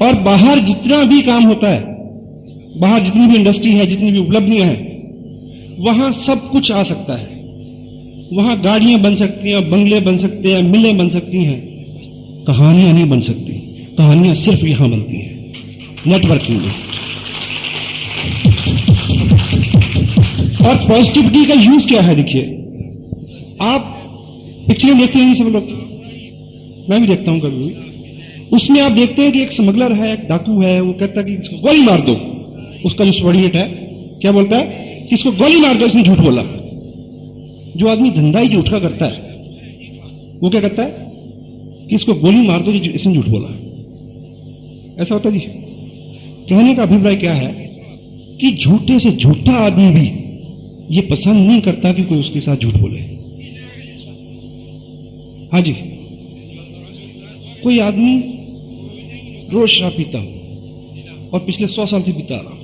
और बाहर जितना भी काम होता है, बाहर जितनी भी इंडस्ट्री है, जितनी भी उपलब्धियां हैं, वहां सब कुछ आ सकता है। वहां गाड़ियां बन सकती हैं, बंगले बन सकते हैं, मिलें बन सकती हैं, कहानियां नहीं बन सकती। कहानियां सिर्फ यहां बनती हैं, नेटवर्किंग में। और पॉजिटिविटी का यूज क्या है? देखिए, आप पिक्चरें देखते हैं सब लोग, मैं भी देखता हूं कभी भी। उसमें आप देखते हैं कि एक स्मगलर है, एक डाकू है, वो कहता है कि इसको गोली मार दो। उसका जो सबॉर्डिनेट है क्या बोलता है कि इसको गोली मार दो, इसने झूठ बोला। जो आदमी धंधा ही झूठ का करता है वो क्या कहता है कि इसको गोली मार दो, इसने झूठ बोला। ऐसा होता है जी। कहने का अभिप्राय क्या है कि झूठे से झूठा आदमी भी ये पसंद नहीं करता कि कोई उसके साथ झूठ बोले। हाँ जी, कोई आदमी रोज शराब पीता हो और पिछले 100 साल से पीता आ रहा,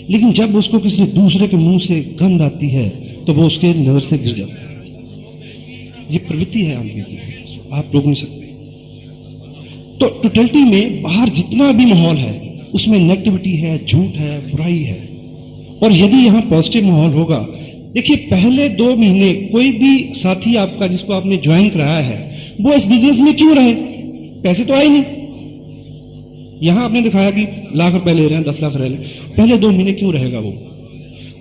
लेकिन जब उसको किसी दूसरे के मुंह से गंध आती है तो वो उसके नजर से गिर जाता है। ये प्रवृत्ति है आदमी की, आप रोक नहीं सकते। तो टोटलिटी में बाहर जितना भी माहौल है उसमें नेगेटिविटी है, झूठ है, बुराई है। और यदि यहां पॉजिटिव माहौल होगा, देखिए पहले 2 महीने कोई भी साथी आपका जिसको आपने ज्वाइन कराया है वो इस बिजनेस में क्यों रहे? पैसे तो आए नहीं। यहां आपने दिखाया कि लाख रुपए ले रहे हैं, 10 लाख रह रहे हैं, पहले 2 महीने क्यों रहेगा वो?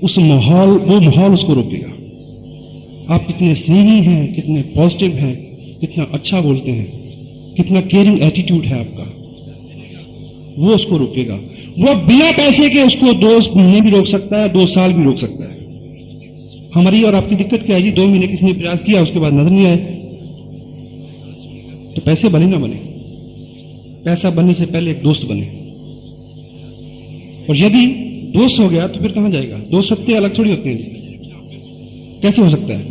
वो माहौल उसको रोकेगा। आप कितने स्नेही हैं, कितने पॉजिटिव हैं, कितना अच्छा बोलते हैं, कितना केयरिंग एटीट्यूड है आपका, वो उसको रोकेगा। वो बिना पैसे के उसको 2 महीने भी रोक सकता है, 2 साल भी रोक सकता है। हमारी और आपकी दिक्कत क्या है जी? 2 महीने किसी ने प्रयास किया, उसके बाद नजर नहीं आए, तो पैसे बने ना बने। पैसा बनने से पहले एक दोस्त बने। और यदि दोस्त हो गया तो फिर कहां जाएगा? दोस्त सत्य अलग थोड़ी होते हैं। कैसे हो सकता है?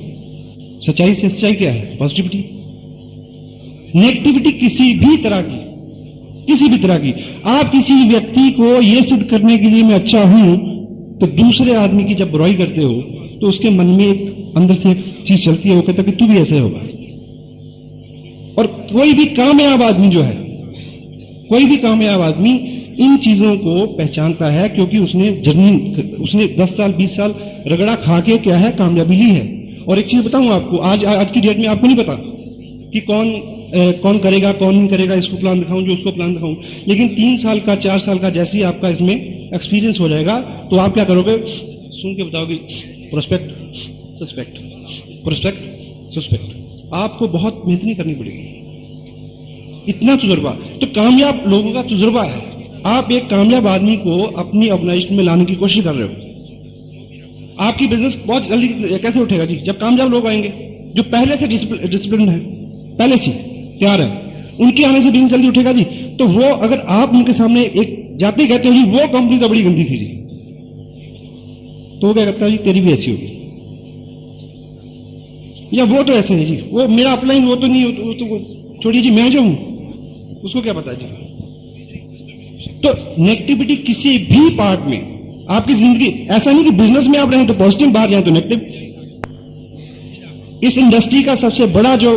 सच्चाई से सच्चाई क्या है? पॉजिटिविटी। नेगेटिविटी किसी भी तरह की, आप किसी व्यक्ति को यह सिद्ध करने के लिए मैं अच्छा हूं, तो दूसरे आदमी की जब बुराई करते हो तो उसके मन में एक अंदर से एक चीज चलती है, वो कहता है कि तू भी ऐसे होगा। और कोई भी कामयाब आदमी इन चीजों को पहचानता है, क्योंकि उसने 10 साल 20 साल रगड़ा खा के क्या है कामयाबी ली है। और एक चीज बताऊं आपको, आज की डेट में आपको नहीं पता कि कौन करेगा, कौन नहीं करेगा, इसको प्लान दिखाऊं, जो उसको प्लान दिखाऊं। लेकिन 3 साल का 4 साल का जैसे ही आपका इसमें एक्सपीरियंस हो जाएगा तो आप क्या करोगे? सुन के बताओगे प्रोस्पेक्ट सस्पेक्ट। आपको बहुत मेहनत नहीं करनी पड़ेगी, इतना तजुर्बा। तो कामयाब लोगों का तजुर्बा है। आप एक कामयाब आदमी को अपनी ऑर्गेनाइजेशन में लाने की कोशिश कर रहे हो। आपकी बिजनेस बहुत जल्दी कैसे उठेगा जी? जब कामयाब लोग आएंगे जो पहले से डिसिप्लिन है, पहले से तैयार है, उनके आने से बिजनेस जल्दी उठेगा जी। तो वो अगर आप उनके सामने एक जाते कहते हो जी वो कंपनी तो बड़ी गंदी थी जी, तो वो क्या कहता है जी तेरी भी ऐसी होगी, या वो तो ऐसे है जी, वो मेरा अपलाइन वो तो नहीं, वो तो छोड़िए जी, मैं जो हूं उसको क्या पता है जी। तो नेगेटिविटी किसी भी पार्ट में आपकी जिंदगी, ऐसा नहीं कि बिजनेस में आप रहें तो पॉजिटिव, बाहर जाए तो नेगेटिव। इस इंडस्ट्री का सबसे बड़ा जो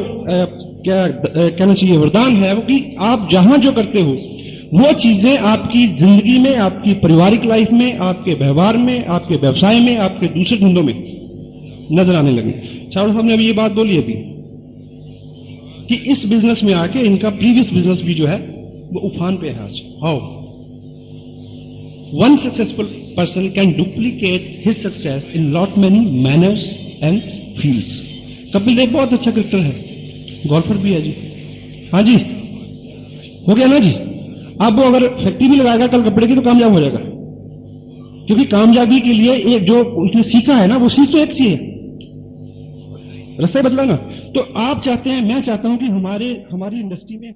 क्या कहना चाहिए वरदान है वो कि आप जहां जो करते हो वो चीजें आपकी जिंदगी में, आपकी पारिवारिक लाइफ में, आपके व्यवहार में, आपके व्यवसाय में, आपके दूसरे धंधों में नजर आने लगे। चावड़ा साहब ने अभी ये बात बोली अभी कि इस बिजनेस में आके इनका प्रीवियस बिजनेस भी जो है वो उफान पे है आज। How one successful person can duplicate his success in lot many manners and fields. Kapil Dev बहुत अच्छा क्रिकेटर है, गोल्फर भी है जी। हाँ जी, हो गया ना जी। अब वो अगर फैक्ट्री भी लगाएगा कल कपड़े की तो कामयाब हो जाएगा, क्योंकि कामयाबी के लिए एक जो उसने सीखा है ना, वो सीख तो एक सी है, रास्ता बदला ना। तो आप चाहते हैं, मैं चाहता हूं कि हमारी इंडस्ट्री में